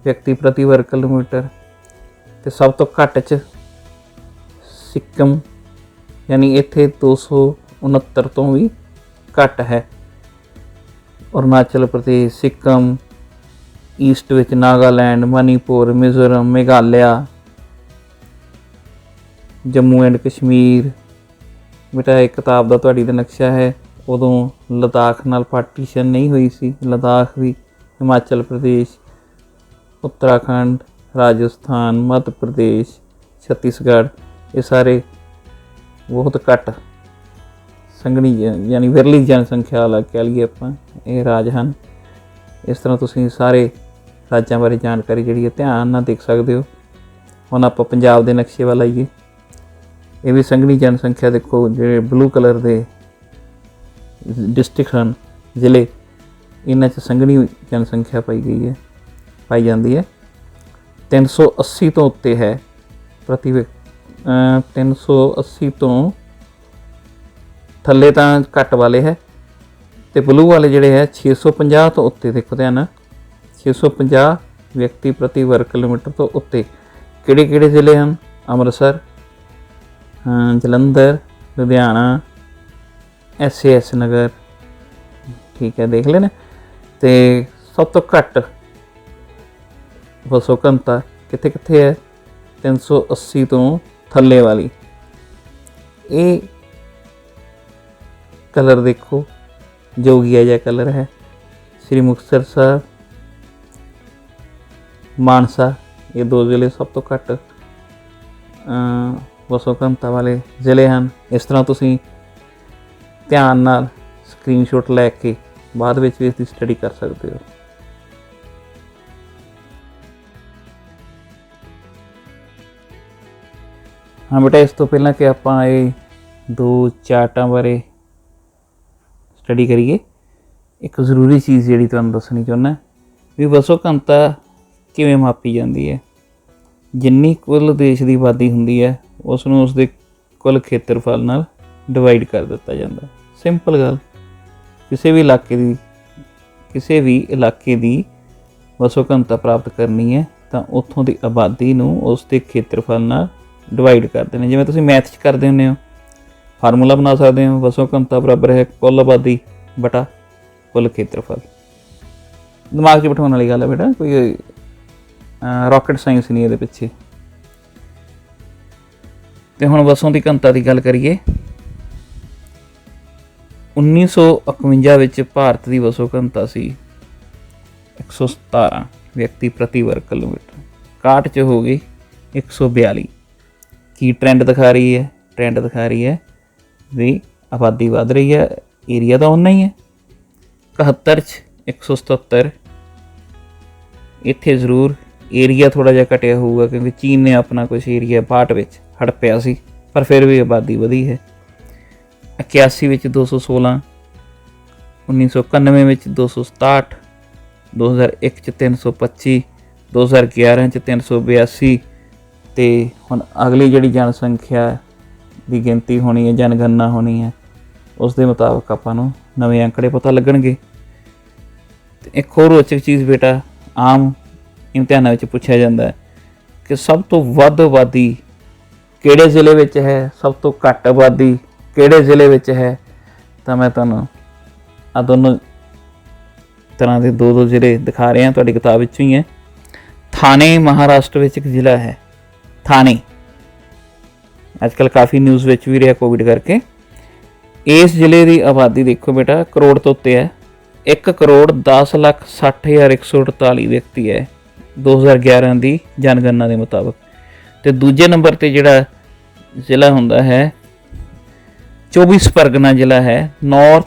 व्यक्ति प्रति वर्ग किलोमीटर। तो सब तो घट च सिक्किम, यानी इत्थे 269 तो भी घट है। Arunachal Pradesh, Sikkim, east which Nagaland, Manipur, Mizoram, Meghalaya, Jammu and Kashmir. बेटा एक किताब का तुहाडी दा नक्शा है, उदों लद्दाख नाल पार्टीशन नहीं हुई सी, लद्दाख भी, हिमाचल प्रदेश, उत्तराखंड, राजस्थान, मध्य प्रदेश, छत्तीसगढ़, ये सारे बहुत घट संघनी यानी विरली जनसंख्या वाला कह लीए आपां ये राज हैं। इस तरह तुसीं सारे राज्यों बारे जानकारी जिहड़ी है ध्यान नाल देख सकते हो। हुण आपां पंजाब दे नक्शे वाल आईए, ये भी संघनी जनसंख्या देखो, जिहड़े ब्लू कलर के डिस्ट्रिक्ट हैं, जिले, इन्हां च संघनी जनसंख्या पाई जाती है। 380 तो उत्ते है प्रति 380 तो थले तो घट वाले है, तो ब्लू वाले जोड़े है 650 तो उत्ते। देखो ध्यान, 650 व्यक्ति प्रति वर्ग किलोमीटर तो उत्ते। किहड़े किहड़े जिले हैं? अमृतसर, जलंधर, लुधियाना, SAS नगर, ठीक है, देख लेना। तो सब तो घट वसो घनता कित्थे कित्थे है? 380 तो थले वाली। ये कलर देखो, जोगिया जा कलर है। श्री मुक्तसर साहब, मानसा, ये दो जिले सब तो घट वसो घनता वाले जिले हैं। इस तरह तुसीं ध्यान नाल स्क्रीनशॉट लैके बाद विच भी इसकी स्टडी कर सकते हो। हाँ बेटा, इस तो पहला कि आपां ये दो चार्टां बारे स्टडी करिए, एक जरूरी चीज़ जी तुहानूं दसनी चाहुंदा भी वसो घनता किवें मापी जाती है। जिन्नी कुल देश की आबादी हुंदी है उसनूं उसके कुल खेत्रफल नाल डिवाइड कर दिता जाता। सिंपल गल, किसी भी इलाके की वसो घनता प्राप्त करनी है तो उत्थों की आबादी नूं उसके खेत्रफल नाल डिवाइड कर देने। जिवें तुसीं मैथ च करदे हुंदे हो, फार्मूला बना सकते हो, वसो घनता बराबर है कुल आबादी बटा कुल खेत्रफल। दिमाग 'च बिठाने वाली गल है बेटा, कोई रॉकेट साइंस नहीं ये पिछे। तो हुण वसों की घनता की गल करिए, 1951 विच भारत की वसो घनता सी 117 व्यक्ति प्रति वर्ग किलोमीटर। 61 च हो गई 142। की ट्रेंड दिखा रही है? ट्रेंड दिखा रही है भी आबादी वध रही है, एरिया तो उन्ना ही है। 71 177, इत्थे जरूर एरिया थोड़ा जिहा घटिया होगा क्योंकि चीन ने अपना कुछ एरिया 62 विच हड़पिया सी, पर फिर भी आबादी वधी है। 81 ਵਿੱਚ 216, 1991 ਵਿੱਚ 267, 2001 'ਚ 325, 2011 'ਚ 382 ਅਤੇ ਹੁਣ ਅਗਲੀ ਜਿਹੜੀ ਜਨਸੰਖਿਆ ਦੀ ਗਿਣਤੀ ਹੋਣੀ ਹੈ, ਜਨਗਣਨਾ ਹੋਣੀ ਹੈ, ਉਸ ਦੇ ਮੁਤਾਬਕ ਆਪਾਂ ਨੂੰ ਨਵੇਂ ਅੰਕੜੇ ਪਤਾ ਲੱਗਣਗੇ। ਅਤੇ ਇੱਕ ਹੋਰ ਰੋਚਕ ਚੀਜ਼ ਬੇਟਾ ਆਮ ਇਮਤਿਹਾਨਾਂ ਵਿੱਚ ਪੁੱਛਿਆ ਜਾਂਦਾ ਹੈ ਕਿ ਸਭ ਤੋਂ ਵੱਧ ਆਬਾਦੀ ਕਿਹੜੇ ਜ਼ਿਲ੍ਹੇ ਵਿੱਚ ਹੈ, ਸਭ ਤੋਂ ਘੱਟ ਆਬਾਦੀ ਕਿਹੜੇ ਜ਼ਿਲ੍ਹੇ ਵਿੱਚ ਹੈ। ਤਾਂ ਮੈਂ ਤੁਹਾਨੂੰ ਆਹ ਦੋਨੋਂ ਤਰ੍ਹਾਂ ਦੇ ਦੋ ਜ਼ਿਲ੍ਹੇ ਦਿਖਾ ਰਿਹਾ, ਤੁਹਾਡੀ ਕਿਤਾਬ ਵਿੱਚੋਂ ਹੀ ਹੈ। ਥਾਣੇ ਮਹਾਰਾਸ਼ਟਰ ਵਿੱਚ ਇੱਕ ਜ਼ਿਲ੍ਹਾ ਹੈ, ਥਾਣੇ, ਅੱਜ ਕੱਲ੍ਹ ਕਾਫੀ ਨਿਊਜ਼ ਵਿੱਚ ਵੀ ਰਿਹਾ ਕੋਵਿਡ ਕਰਕੇ। ਇਸ ਜ਼ਿਲ੍ਹੇ ਦੀ ਆਬਾਦੀ ਦੇਖੋ ਬੇਟਾ ਕਰੋੜ ਤੋਂ ਉੱਤੇ ਹੈ, 1,10,60,148 ਵਿਅਕਤੀ ਹੈ 2011 ਦੀ ਜਨਗਣਨਾ ਦੇ ਮੁਤਾਬਕ। ਅਤੇ ਦੂਜੇ ਨੰਬਰ 'ਤੇ ਜਿਹੜਾ ਜ਼ਿਲ੍ਹਾ ਹੁੰਦਾ ਹੈ 24 ਪਰਗਨਾ ਜ਼ਿਲ੍ਹਾ ਹੈ, ਨਾਰਥ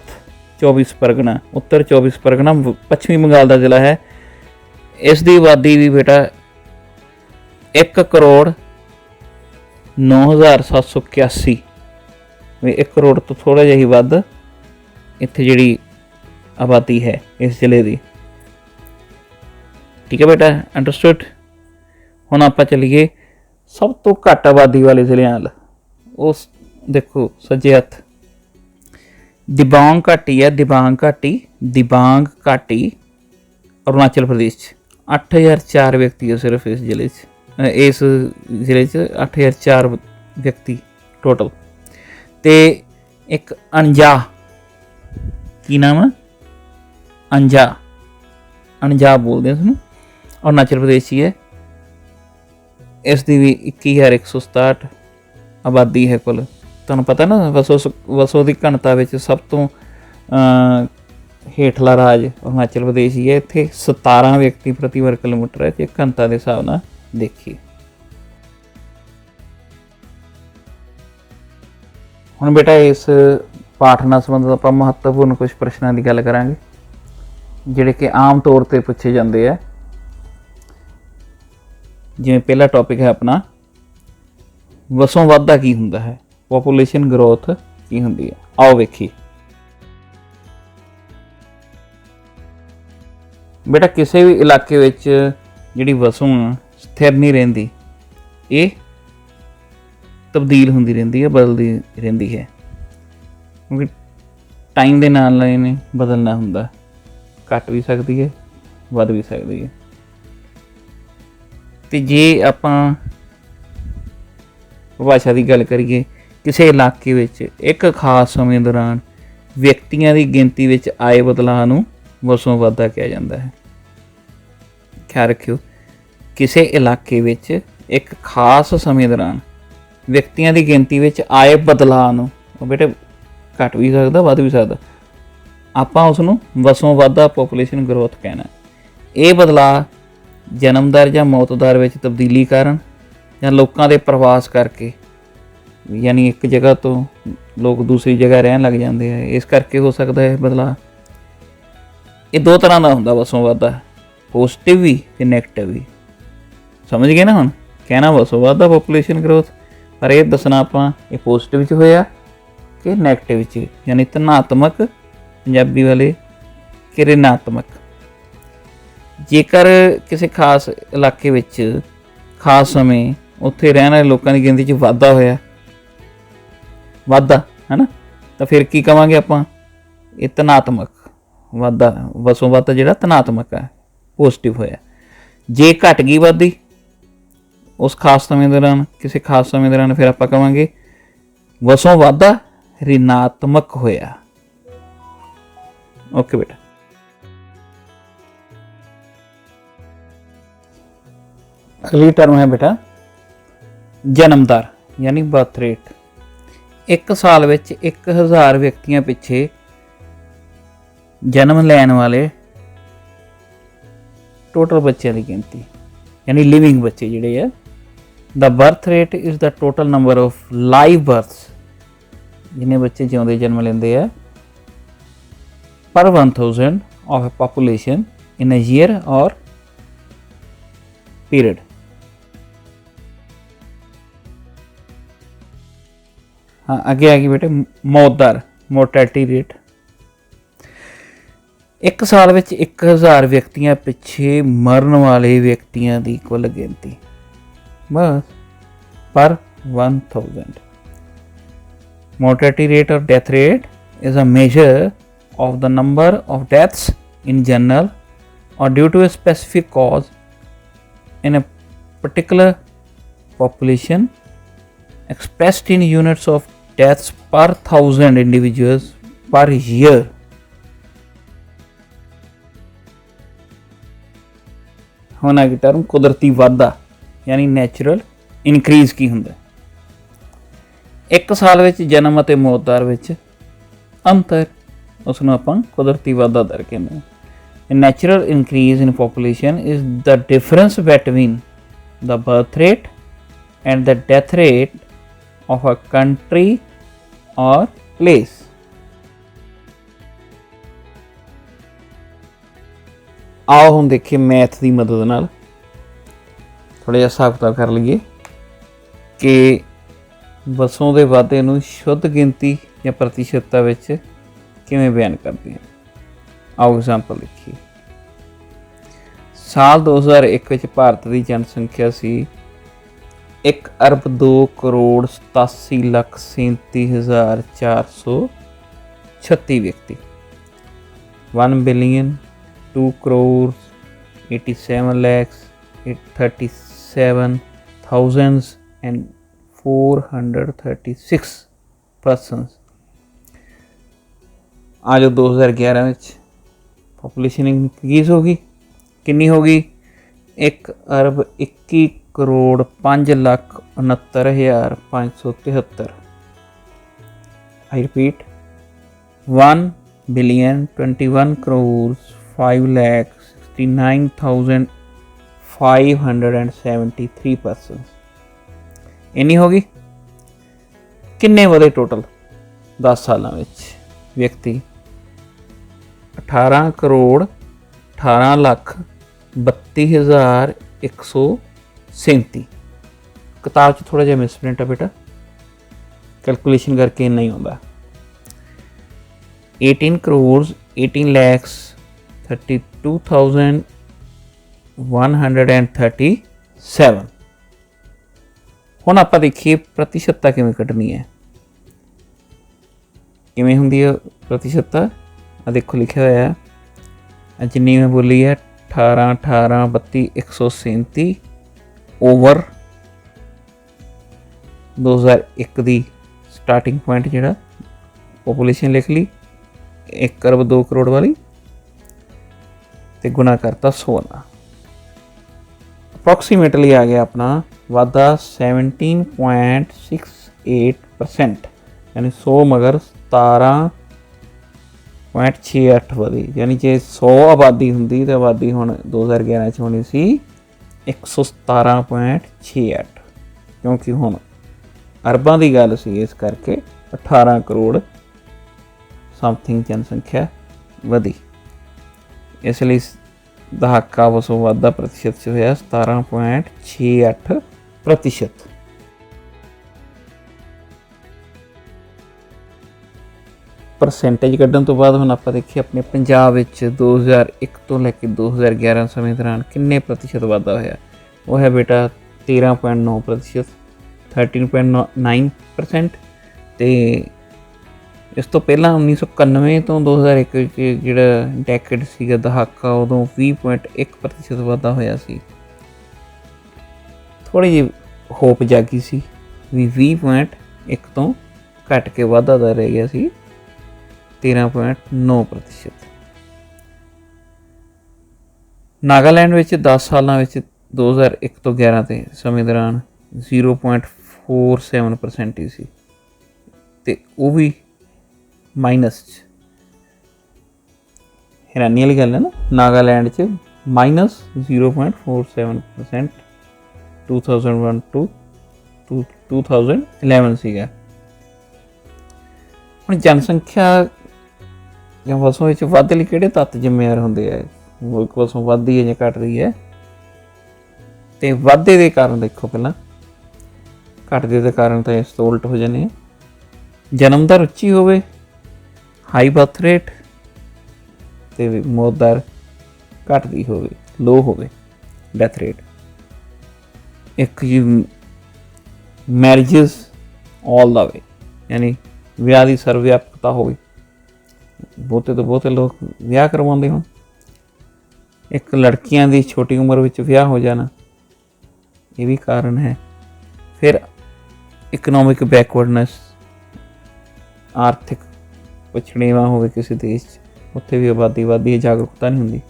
24 ਪਰਗਨਾ, ਉੱਤਰ 24 ਪਰਗਨਾ ਪੱਛਮੀ ਬੰਗਾਲ ਦਾ ਜ਼ਿਲ੍ਹਾ ਹੈ। ਇਸ ਦੀ ਆਬਾਦੀ ਵੀ ਬੇਟਾ 1,09,781, 1 ਕਰੋੜ ਤੋਂ ਥੋੜ੍ਹਾ ਜਿਹਾ ਹੀ ਵੱਧ ਇੱਥੇ ਜਿਹੜੀ ਆਬਾਦੀ ਹੈ ਇਸ ਜ਼ਿਲ੍ਹੇ ਦੀ। ਠੀਕ ਹੈ ਬੇਟਾ, ਅੰਡਰਸਟੂਡ। ਹੁਣ ਆਪਾਂ ਚੱਲੀਏ ਸਭ ਤੋਂ ਘੱਟ ਆਬਾਦੀ ਵਾਲੇ ਜ਼ਿਲ੍ਹਿਆਂ ਵੱਲ। ਉਸ ਦੇਖੋ ਸੱਜੇ ਹੱਥ ਦਿਬਾਂਗ ਘਾਟੀ ਹੈ, ਦਿਬਾਂਗ ਘਾਟੀ ਅਰੁਣਾਚਲ ਪ੍ਰਦੇਸ਼ 'ਚ 8,004 ਵਿਅਕਤੀ ਹੈ ਸਿਰਫ ਇਸ ਜ਼ਿਲ੍ਹੇ 'ਚ, 8,004 ਵਿਅਕਤੀ ਟੋਟਲ। ਅਤੇ ਇੱਕ ਅੰਜਾ, ਕੀ ਨਾਮ ਹੈ, ਅੰਜਾ ਬੋਲਦੇ ਉਸ ਨੂੰ, ਅਰੁਣਾਚਲ ਪ੍ਰਦੇਸ਼ 'ਚ ਹੀ ਹੈ। ਇਸ ਦੀ ਵੀ 21,167 ਆਬਾਦੀ ਹੈ ਕੁੱਲ। ਤੁਹਾਨੂੰ ਪਤਾ ਨਾ ਵਸੋਂ ਦੀ ਘਣਤਾ ਵਿੱਚ ਸਭ ਤੋਂ ਹੇਠਲਾ ਰਾਜ ਹਿਮਾਚਲ ਪ੍ਰਦੇਸ਼ ਹੀ ਹੈ। ਇੱਥੇ 17 ਵਿਅਕਤੀ ਪ੍ਰਤੀ ਵਰਗ ਕਿਲੋਮੀਟਰ ਹੈ ਜੇ ਘਣਤਾ ਦੇ ਹਿਸਾਬ ਨਾਲ ਦੇਖੀਏ। ਹੁਣ ਬੇਟਾ ਇਸ ਪਾਠ ਨਾਲ ਸੰਬੰਧਿਤ ਆਪਾਂ ਮਹੱਤਵਪੂਰਨ ਕੁਝ ਪ੍ਰਸ਼ਨਾਂ ਦੀ ਗੱਲ ਕਰਾਂਗੇ ਜਿਹੜੇ ਕਿ ਆਮ ਤੌਰ 'ਤੇ ਪੁੱਛੇ ਜਾਂਦੇ ਆ। ਜਿਵੇਂ ਪਹਿਲਾ ਟੌਪਿਕ ਹੈ ਆਪਣਾ ਵਸੋਂ ਵਾਧਾ ਕੀ ਹੁੰਦਾ ਹੈ, ਪੋਪੂਲੇਸ਼ਨ ਗਰੋਥ ਕੀ ਹੁੰਦੀ ਹੈ। ਆਓ ਵੇਖੀਏ ਬੇਟਾ, ਕਿਸੇ ਵੀ ਇਲਾਕੇ ਵਿੱਚ ਜਿਹੜੀ ਵਸੋਂ ਸਥਿਰ ਨਹੀਂ ਰਹਿੰਦੀ, ਇਹ ਤਬਦੀਲ ਹੁੰਦੀ ਰਹਿੰਦੀ ਹੈ, ਬਦਲਦੀ ਰਹਿੰਦੀ ਹੈ, ਕਿਉਂਕਿ ਟਾਈਮ ਦੇ ਨਾਲ ਇਹਨੇ ਬਦਲਣਾ ਹੁੰਦਾ, ਘੱਟ ਵੀ ਸਕਦੀ ਹੈ, ਵੱਧ ਵੀ ਸਕਦੀ ਹੈ। ਅਤੇ ਜੇ ਆਪਾਂ ਭਾਸ਼ਾ ਦੀ ਗੱਲ ਕਰੀਏ, ਕਿਸੇ ਇਲਾਕੇ ਵਿੱਚ ਇੱਕ ਖਾਸ ਸਮੇਂ ਦੌਰਾਨ ਵਿਅਕਤੀਆਂ ਦੀ ਗਿਣਤੀ ਵਿੱਚ ਆਏ ਬਦਲਾਅ ਨੂੰ ਵਸੋਂ ਵਾਧਾ ਕਿਹਾ ਜਾਂਦਾ ਹੈ। ਖਿਆਲ ਰੱਖਿਓ, ਕਿਸੇ ਇਲਾਕੇ ਵਿੱਚ ਇੱਕ ਖਾਸ ਸਮੇਂ ਦੌਰਾਨ ਵਿਅਕਤੀਆਂ ਦੀ ਗਿਣਤੀ ਵਿੱਚ ਆਏ ਬਦਲਾਅ ਨੂੰ, ਉਹ ਬੇਟੇ ਘੱਟ ਵੀ ਸਕਦਾ, ਵੱਧ ਵੀ ਸਕਦਾ, ਆਪਾਂ ਉਸ ਨੂੰ ਵਸੋਂ ਵਾਧਾ ਪੋਪੂਲੇਸ਼ਨ ਗਰੋਥ ਕਹਿਣਾ। ਇਹ ਬਦਲਾਅ ਜਨਮ ਦਰ ਜਾਂ ਮੌਤ ਦਰ ਵਿੱਚ ਤਬਦੀਲੀ ਕਾਰਨ ਜਾਂ ਲੋਕਾਂ ਦੇ ਪ੍ਰਵਾਸ ਕਰਕੇ, ਯਾਨੀ ਇੱਕ ਜਗ੍ਹਾ ਤੋਂ ਲੋਕ ਦੂਸਰੀ ਜਗ੍ਹਾ ਰਹਿਣ ਲੱਗ ਜਾਂਦੇ ਆ, ਇਸ ਕਰਕੇ ਹੋ ਸਕਦਾ ਹੈ ਬਦਲਾਅ। ਇਹ ਦੋ ਤਰ੍ਹਾਂ ਦਾ ਹੁੰਦਾ ਵਸੋਂ ਵਾਧਾ, ਪੋਜ਼ੀਟਿਵ ਵੀ ਅਤੇ ਨੈਗੇਟਿਵ ਵੀ। ਸਮਝ ਗਏ ਨਾ? ਹੁਣ ਕਹਿਣਾ ਵਸੋਂ ਵਾਧਾ ਪੋਪੂਲੇਸ਼ਨ ਗਰੋਥ, ਪਰ ਇਹ ਦੱਸਣਾ ਆਪਾਂ ਇਹ ਪੋਜ਼ੀਟਿਵ 'ਚ ਹੋਇਆ ਕਿ ਨੈਗੇਟਿਵ 'ਚ, ਯਾਨੀ ਧਨਾਤਮਕ, ਪੰਜਾਬੀ ਵਾਲੇ ਕਿ ਰਿਣਾਤਮਕ। ਜੇਕਰ ਕਿਸੇ ਖਾਸ ਇਲਾਕੇ ਵਿੱਚ ਖਾਸ ਸਮੇਂ ਉੱਥੇ ਰਹਿਣ ਵਾਲੇ ਲੋਕਾਂ ਦੀ ਗਿਣਤੀ 'ਚ ਵਾਧਾ ਹੋਇਆ, ਵਾਧਾ ਹੈ ਨਾ, ਤਾਂ ਫਿਰ ਕੀ ਕਹਾਂਗੇ ਆਪਾਂ, ਇਹ ਧਨਾਤਮਕ ਵਾਧਾ, ਵਸੋਂ ਵਾਧਾ ਜਿਹੜਾ ਧਨਾਤਮਕ ਹੈ, ਪੋਜ਼ੀਟਿਵ ਹੋਇਆ। ਜੇ ਘਟ ਗਈ ਵਾਧੀ ਉਸ ਖਾਸ ਸਮੇਂ ਦੌਰਾਨ, ਕਿਸੇ ਖਾਸ ਸਮੇਂ ਦੌਰਾਨ, ਫਿਰ ਆਪਾਂ ਕਹਾਂਗੇ ਵਸੋਂ ਵਾਧਾ ਰਿਣਾਤਮਕ ਹੋਇਆ। ਓਕੇ ਬੇਟਾ। ਅਗਲੀ ਟਰਮ ਹੈ ਬੇਟਾ ਜਨਮ ਦਰ, ਯਾਨੀ ਬਰਥ ਰੇਟ। ਇੱਕ ਸਾਲ ਵਿੱਚ 1,000 ਵਿਅਕਤੀਆਂ ਪਿੱਛੇ ਜਨਮ ਲੈਣ ਵਾਲੇ ਟੋਟਲ ਬੱਚਿਆਂ ਦੀ ਗਿਣਤੀ, ਯਾਨੀ ਲਿਵਿੰਗ ਬੱਚੇ ਜਿਹੜੇ ਆ। The birth rate is the total number of live births, ਜਿੰਨੇ ਬੱਚੇ ਜਿਉਂਦੇ ਜਨਮ ਲੈਂਦੇ ਆ, ਪਰ 1000 of a population in a year or period। हाँ अगे आ गई बेटे मौत दर मोर्टैलिटी रेट। एक साल में 1000 व्यक्तियों पिछे मरण वाले व्यक्तियों की कुल गिनती बस पर 1000। Mortality rate or death rate is a measure of the number of deaths in general or due to a specific cause in a particular population expressed in units of deaths per 1000 individuals per year। ਹੁਣ ਆ ਗਈ ਟਰਮ ਕੁਦਰਤੀ ਵਾਧਾ यानी ਨੈਚੁਰਲ ਇਨਕਰੀਜ਼ ਕੀ ਹੁੰਦਾ। ਇੱਕ ਸਾਲ ਵਿੱਚ ਜਨਮ ਅਤੇ ਮੌਤ ਦਰ ਵਿੱਚ ਅੰਤਰ ਉਸ ਨੂੰ ਆਪਾਂ ਕੁਦਰਤੀ ਵਾਧਾ ਦਰ ਕਹਿੰਦੇ ਹਾਂ। Natural increase in population is the difference between the birth rate and the death rate of a country or place. ਆਓ ਹੁਣ ਦੇਖੀਏ ਮੈਥ ਦੀ ਮਦਦ ਨਾਲ ਥੋੜ੍ਹਾ ਜਿਹਾ ਹਿਸਾਬ ਕਿਤਾਬ ਕਰ ਲਈਏ ਕਿ ਵਸੋਂ ਦੇ ਵਾਧੇ ਨੂੰ ਸ਼ੁੱਧ ਗਿਣਤੀ ਜਾਂ ਪ੍ਰਤੀਸ਼ਤਤਾ ਵਿੱਚ ਕਿਵੇਂ ਬਿਆਨ ਕਰਦੇ ਹਾਂ। ਆਓ ਐਗਜ਼ਾਮਪਲ ਦੇਖੀਏ। ਸਾਲ 2001 ਵਿੱਚ ਭਾਰਤ ਦੀ ਜਨਸੰਖਿਆ ਸੀ 1,02,37,37,436 ਵਿਅਕਤੀ। 1,02,87,37,436 ਪਰਸਨਸ। ਆ ਜੋ 2011 ਵਿੱਚ ਪੋਪੂਲੇਸ਼ਨ ਇੰਕਰੀਜ਼ ਹੋ ਗਈ, ਕਿੰਨੀ ਹੋ ਗਈ 1,21,05,69,573। I repeat 1,021,5,69,573 ਪਰਸਨਸ ਇੰਨੀ ਹੋ ਗਈ। ਕਿੰਨੇ ਵਧੇ ਟੋਟਲ 10 ਸਾਲਾਂ ਵਿੱਚ ਵਿਅਕਤੀ 18,18,32,137। ਕਿਤਾਬ 'ਚ ਥੋੜ੍ਹਾ ਜਿਹਾ ਮਿਸਪ੍ਰਿੰਟ ਆ ਬੇਟਾ, ਕੈਲਕੂਲੇਸ਼ਨ ਕਰਕੇ ਇੰਨਾ ਹੀ ਆਉਂਦਾ। 18,32,137। ਹੁਣ ਆਪਾਂ ਦੇਖੀਏ ਪ੍ਰਤੀਸ਼ਤਤਾ ਕਿਵੇਂ ਕੱਢਣੀ ਹੈ। ਕਿਵੇਂ ਹੁੰਦੀ ਹੈ ਪ੍ਰਤੀਸ਼ਤਤਾ? ਆ ਦੇਖੋ ਲਿਖਿਆ ਹੋਇਆ ਜਿੰਨੀ ਮੈਂ ਬੋਲੀ ਹੈ 18,18,32,137 ਓਵਰ 2001 ਦੀ ਸਟਾਰਟਿੰਗ ਪੁਆਇੰਟ ਜਿਹੜਾ ਪੋਪੂਲੇਸ਼ਨ ਲਿਖ ਲਈ 1 ਅਰਬ 2 ਕਰੋੜ ਵਾਲੀ ਤੇ ਗੁਣਾ ਕਰਤਾ 100 ਨਾਲ। ਅਪਰੋਕਸੀਮੇਟਲੀ ਆ ਗਿਆ ਆਪਣਾ ਵਾਧਾ 17.68%, ਯਾਨੀ 100 ਮਗਰ 17.68 ਵਧੀ। ਯਾਨੀ ਜੇ 100 ਆਬਾਦੀ ਹੁੰਦੀ ਤਾਂ ਆਬਾਦੀ ਹੁਣ 2011 'ਚ ਹੋਣੀ ਸੀ 117.68, ਕਿਉਂਕਿ ਹੁਣ ਅਰਬਾਂ ਦੀ ਗੱਲ ਸੀ, ਇਸ ਕਰਕੇ 18 ਕਰੋੜ ਸਮਥਿੰਗ ਜਨਸੰਖਿਆ ਵਧੀ। ਇਸ ਲਈ ਦਹਾਕਾ ਵਸੋਂ ਵਾਧਾ ਪ੍ਰਤੀਸ਼ਤ 'ਚ ਹੋਇਆ 17.68%। ਪਰਸੈਂਟੇਜ ਕੱਢਣ ਤੋਂ ਬਾਅਦ ਹੁਣ ਆਪਾਂ ਦੇਖੀਏ ਆਪਣੇ ਪੰਜਾਬ ਵਿੱਚ 2001 ਤੋਂ ਲੈ ਕੇ 2011 ਸਮੇਂ ਦੌਰਾਨ ਕਿੰਨੇ ਪ੍ਰਤੀਸ਼ਤ ਵਾਧਾ ਹੋਇਆ। ਉਹ ਹੈ ਬੇਟਾ 13.9%, 13.9%। ਅਤੇ ਇਸ ਤੋਂ ਪਹਿਲਾਂ 1991 ਤੋਂ 2001 ਵਿੱਚ ਜਿਹੜਾ ਡੈਕੇਡ ਸੀਗਾ ਦਹਾਕਾ, ਉਦੋਂ 20.1% ਵਾਧਾ ਹੋਇਆ ਸੀ। ਥੋੜ੍ਹੀ ਜਿਹੀ ਹੋਪ ਜਾਗੀ ਸੀ ਵੀ 20.1 ਤੋਂ ਘੱਟ ਕੇ ਵਾਧਾ ਦਰ ਰਹਿ ਗਿਆ ਸੀ 13.9%। ਨਾਗਾਲੈਂਡ ਵਿੱਚ 10 ਸਾਲਾਂ ਵਿੱਚ 2001 ਤੋਂ 11 ਤੇ ਸਮੇਂ ਦੌਰਾਨ 0.47% ਹੀ ਸੀ, ਅਤੇ ਉਹ ਵੀ ਮਾਈਨਸ 'ਚ। ਹੈਰਾਨੀ ਵਾਲੀ ਗੱਲ ਹੈ ਨਾ, ਨਾਗਾਲੈਂਡ 'ਚ -0.47% 2001 to 2011 ਸੀਗਾ। ਹੁਣ ਜਨਸੰਖਿਆ ਜਾਂ ਵਸੋਂ ਵਿੱਚ ਵਾਧੇ ਲਈ ਕਿਹੜੇ ਤੱਤ ਜ਼ਿੰਮੇਵਾਰ ਹੁੰਦੇ ਆ? ਮੁਲਕ ਵਸੋਂ ਵੱਧਦੀ ਹੈ ਜਾਂ ਘੱਟ ਰਹੀ ਹੈ, ਅਤੇ ਵਾਧੇ ਦੇ ਕਾਰਨ ਦੇਖੋ ਪਹਿਲਾਂ, ਘੱਟਦੇ ਦੇ ਕਾਰਨ ਤਾਂ ਇਸ ਤੋਂ ਉਲਟ ਹੋ ਜਾਂਦੇ ਆ। ਜਨਮ ਦਰ ਉੱਚੀ ਹੋਵੇ, ਹਾਈ ਬਰਥ ਰੇਟ, ਤੇ ਮੌਤ ਦਰ ਘੱਟ ਦੀ ਹੋਵੇ, ਲੋ ਹੋਵੇ ਡੈਥ ਰੇਟ। ਇੱਕ ਜੀ ਮੈਰਿਜਸ ਆਲ ਦਾ ਵੇ, ਯਾਨੀ ਵਿਆਹ ਦੀ ਸਰਵਿਆਪਕਤਾ ਹੋਵੇ, ਬਹੁਤੇ ਤੋਂ ਬਹੁਤੇ ਲੋਕ ਵਿਆਹ ਕਰਵਾਉਂਦੇ ਹੋਣ। ਇੱਕ ਲੜਕੀਆਂ ਦੀ ਛੋਟੀ ਉਮਰ ਵਿੱਚ ਵਿਆਹ ਹੋ ਜਾਣਾ, ਇਹ ਵੀ ਕਾਰਨ ਹੈ। ਫਿਰ ਇਕਨੋਮਿਕ ਬੈਕਵਰਡਨੈਸ, ਆਰਥਿਕ ਪਛੜੇਵਾਂ ਹੋਵੇ ਕਿਸੇ ਦੇਸ਼ 'ਚ, ਉੱਥੇ ਵੀ ਆਬਾਦੀ ਵੱਧਦੀ ਹੈ, ਜਾਗਰੂਕਤਾ ਨਹੀਂ ਹੁੰਦੀ।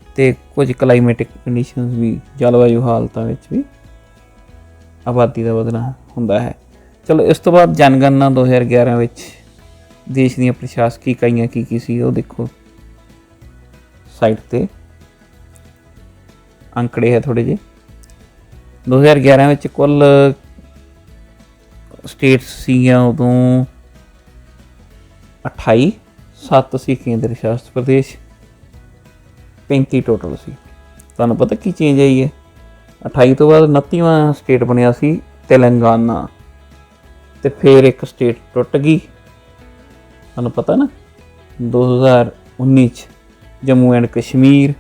ਅਤੇ ਕੁਝ ਕਲਾਈਮੇਟਿਕ ਕੰਡੀਸ਼ਨਸ ਵੀ, ਜਲਵਾਯੂ ਹਾਲਤਾਂ ਵਿੱਚ ਵੀ ਆਬਾਦੀ ਦਾ ਵਧਣਾ ਹੁੰਦਾ ਹੈ। ਚਲੋ ਇਸ ਤੋਂ ਬਾਅਦ ਜਨਗਣਨਾ 2011 ਵਿੱਚ ਦੇਸ਼ ਦੀਆਂ ਪ੍ਰਸ਼ਾਸਕੀ ਇਕਾਈਆਂ ਕੀ ਸੀ ਉਹ ਦੇਖੋ ਸਾਈਟ 'ਤੇ ਅੰਕੜੇ ਹੈ ਥੋੜ੍ਹੇ ਜਿਹੇ। 2011 ਵਿੱਚ ਕੁੱਲ ਸਟੇਟਸ ਸੀਗੀਆਂ ਉਦੋਂ 28, 7 ਸੀ ਕੇਂਦਰ ਸ਼ਾਸਿਤ ਪ੍ਰਦੇਸ਼, 35 ਟੋਟਲ ਸੀ। ਤੁਹਾਨੂੰ ਪਤਾ ਕੀ ਚੇਂਜ ਆਈ ਹੈ? 28 ਤੋਂ ਬਾਅਦ 29ਵਾਂ ਸਟੇਟ ਬਣਿਆ ਸੀ ਤੇਲੰਗਾਨਾ, ਅਤੇ ਫਿਰ ਇੱਕ ਸਟੇਟ ਟੁੱਟ ਗਈ, ਤੁਹਾਨੂੰ ਪਤਾ ਨਾ 2019 'ਚ ਜੰਮੂ ਐਂਡ ਕਸ਼ਮੀਰ,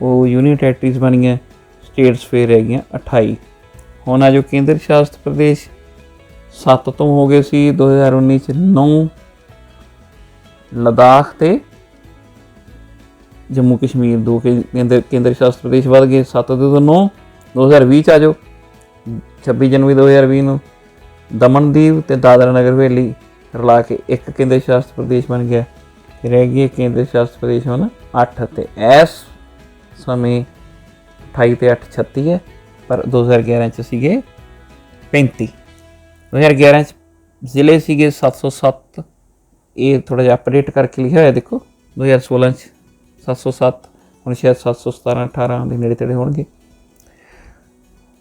ਉਹ ਯੂਨੀਅਨ ਟੈਰੀਟਰੀਜ਼ ਬਣੀਆਂ, ਸਟੇਟਸ ਫਿਰ ਰਹਿ ਗਈਆਂ 28। ਹੁਣ ਆ ਜੋ ਕੇਂਦਰ ਸ਼ਾਸਿਤ ਪ੍ਰਦੇਸ਼ 7 ਤੋਂ ਹੋ ਗਏ ਸੀ 2019 'ਚ 9, ਲਦਾਖ ਅਤੇ ਜੰਮੂ ਕਸ਼ਮੀਰ 2 ਕੇਂਦਰ ਸ਼ਾਸਿਤ ਪ੍ਰਦੇਸ਼ ਵੱਧ ਗਏ, 7 ਤੋਂ 9। 2020 'ਚ ਆ ਜਾਓ, 26 ਜਨਵਰੀ 2020 ਨੂੰ ਦਮਨਦੀਪ ਅਤੇ ਦਾਦਰਾ ਨਗਰ ਹਵੇਲੀ ਰਲਾ ਕੇ ਇੱਕ ਕੇਂਦਰ ਸ਼ਾਸਿਤ ਪ੍ਰਦੇਸ਼ ਬਣ ਗਿਆ। ਰਹਿ ਗਈ ਕੇਂਦਰ ਸ਼ਾਸਿਤ ਪ੍ਰਦੇਸ਼ ਹੁਣ 8, ਅਤੇ ਇਸ ਸਮੇਂ 28 ਅਤੇ 8 36 ਹੈ, ਪਰ 2011 'ਚ ਸੀਗੇ 35। 2011 'ਚ ਜ਼ਿਲ੍ਹੇ ਸੀਗੇ 707, ਇਹ ਥੋੜ੍ਹਾ ਜਿਹਾ ਅਪਡੇਟ ਕਰਕੇ ਲਿਖਿਆ ਹੋਇਆ ਦੇਖੋ। 2016 'ਚ 707, ਹੁਣ ਸ਼ਾਇਦ 717, 18 ਦੇ ਨੇੜੇ ਤੇੜੇ ਹੋਣਗੇ।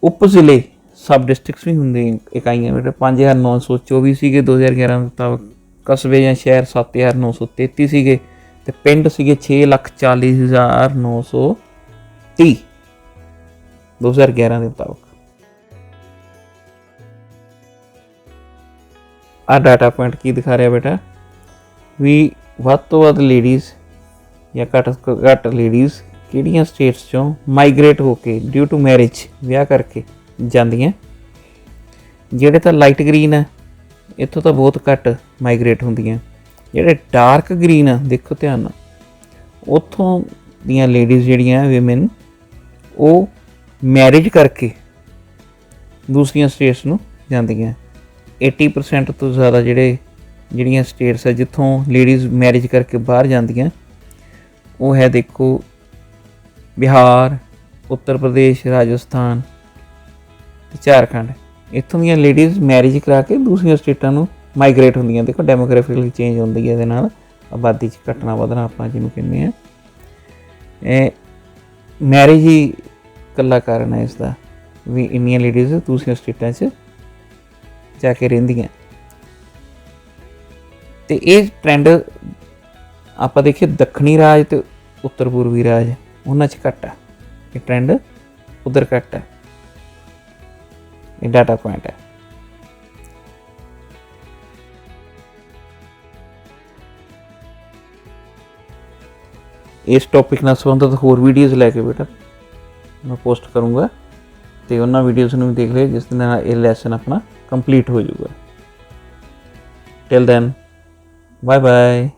ਉਪ ਜ਼ਿਲ੍ਹੇ ਸਬ ਡਿਸਟ੍ਰਿਕਟਸ ਵੀ ਹੁੰਦੇ ਇਕਾਈਆਂ ਬੇਟਾ, 5924 ਸੀਗੇ 2011 ਮੁਤਾਬਕ। ਕਸਬੇ ਜਾਂ ਸ਼ਹਿਰ 7933 ਸੀਗੇ, ਅਤੇ ਪਿੰਡ ਸੀਗੇ 6,40,930 2011 ਦੇ ਮੁਤਾਬਕ। ਆਹ ਡਾਟਾ ਪੁਆਇੰਟ ਕੀ ਦਿਖਾ ਰਿਹਾ ਬੇਟਾ ਵੀ ਵੱਧ ਤੋਂ ਵੱਧ ਲੇਡੀਜ਼ ਜਾਂ ਘੱਟ ਲੇਡੀਜ਼ ਕਿਹੜੀਆਂ ਸਟੇਟਸ 'ਚੋਂ ਮਾਈਗ੍ਰੇਟ ਹੋ ਕੇ ਡਿਊ ਟੂ ਮੈਰਿਜ, ਵਿਆਹ ਕਰਕੇ ਜਾਂਦੀਆਂ। ਜਿਹੜੇ ਤਾਂ ਲਾਈਟ ਗਰੀਨ ਆ ਇੱਥੋਂ ਤਾਂ ਬਹੁਤ ਘੱਟ ਮਾਈਗ੍ਰੇਟ ਹੁੰਦੀਆਂ। ਜਿਹੜੇ ਡਾਰਕ ਗਰੀਨ ਆ ਦੇਖੋ ਧਿਆਨ ਨਾਲ, ਉੱਥੋਂ ਦੀਆਂ ਲੇਡੀਜ਼ ਜਿਹੜੀਆਂ ਵਿਮਨ, ਉਹ ਮੈਰਿਜ ਕਰਕੇ ਦੂਸਰੀਆਂ ਸਟੇਟਸ ਨੂੰ ਜਾਂਦੀਆਂ। 80% ਤੋਂ ਜ਼ਿਆਦਾ ਜਿਹੜੀਆਂ ਸਟੇਟਸ ਹੈ ਜਿੱਥੋਂ ਲੇਡੀਜ਼ ਮੈਰਿਜ ਕਰਕੇ ਬਾਹਰ ਜਾਂਦੀਆਂ, ਉਹ ਹੈ ਦੇਖੋ ਬਿਹਾਰ, ਉੱਤਰ ਪ੍ਰਦੇਸ਼, ਰਾਜਸਥਾਨ ਅਤੇ ਝਾਰਖੰਡ। ਇੱਥੋਂ ਦੀਆਂ ਲੇਡੀਜ਼ ਮੈਰਿਜ ਕਰਾ ਕੇ ਦੂਸਰੀਆਂ ਸਟੇਟਾਂ ਨੂੰ ਮਾਈਗ੍ਰੇਟ ਹੁੰਦੀਆਂ। ਦੇਖੋ ਡੈਮੋਗ੍ਰਾਫਿਕਲੀ ਚੇਂਜ ਹੁੰਦੀ ਹੈ, ਇਹਦੇ ਨਾਲ ਆਬਾਦੀ 'ਚ ਘਟਨਾ ਵਧਣਾ ਆਪਾਂ ਜਿਹਨੂੰ ਕਹਿੰਦੇ ਹਾਂ। ਇਹ ਮੈਰਿਜ ਹੀ ਇਕੱਲਾ ਕਾਰਨ ਹੈ ਇਸ ਦਾ ਵੀ ਇੰਨੀਆਂ ਲੇਡੀਜ਼ ਦੂਸਰੀਆਂ ਸਟੇਟਾਂ 'ਚ ਜਾ ਕੇ ਰਹਿੰਦੀਆਂ। ਅਤੇ ਇਹ ਟਰੈਂਡ ਆਪਾਂ ਦੇਖੀਏ ਦੱਖਣੀ ਰਾਜ ਅਤੇ ਉੱਤਰ ਪੂਰਬੀ ਰਾਜ, ਉਹਨਾਂ 'ਚ ਘੱਟ ਆ ਇਹ ਟਰੈਂਡ, ਉੱਧਰ ਘੱਟ ਹੈ। ਇਹ ਡਾਟਾ ਪੁਆਇੰਟ ਹੈ। ਇਸ ਟੌਪਿਕ ਨਾਲ ਸੰਬੰਧਿਤ ਹੋਰ ਵੀਡੀਓਜ਼ ਲੈ ਕੇ ਬੇਟਾ ਮੈਂ ਪੋਸਟ ਕਰੂੰਗਾ, ਅਤੇ ਉਹਨਾਂ ਵੀਡੀਓਜ਼ ਨੂੰ ਵੀ ਦੇਖ ਲਿਓ ਜਿਸ ਦੇ ਨਾਲ ਇਹ ਲੈਸਨ ਆਪਣਾ ਕੰਪਲੀਟ ਹੋ ਜਾਊਗਾ। Till then, bye bye.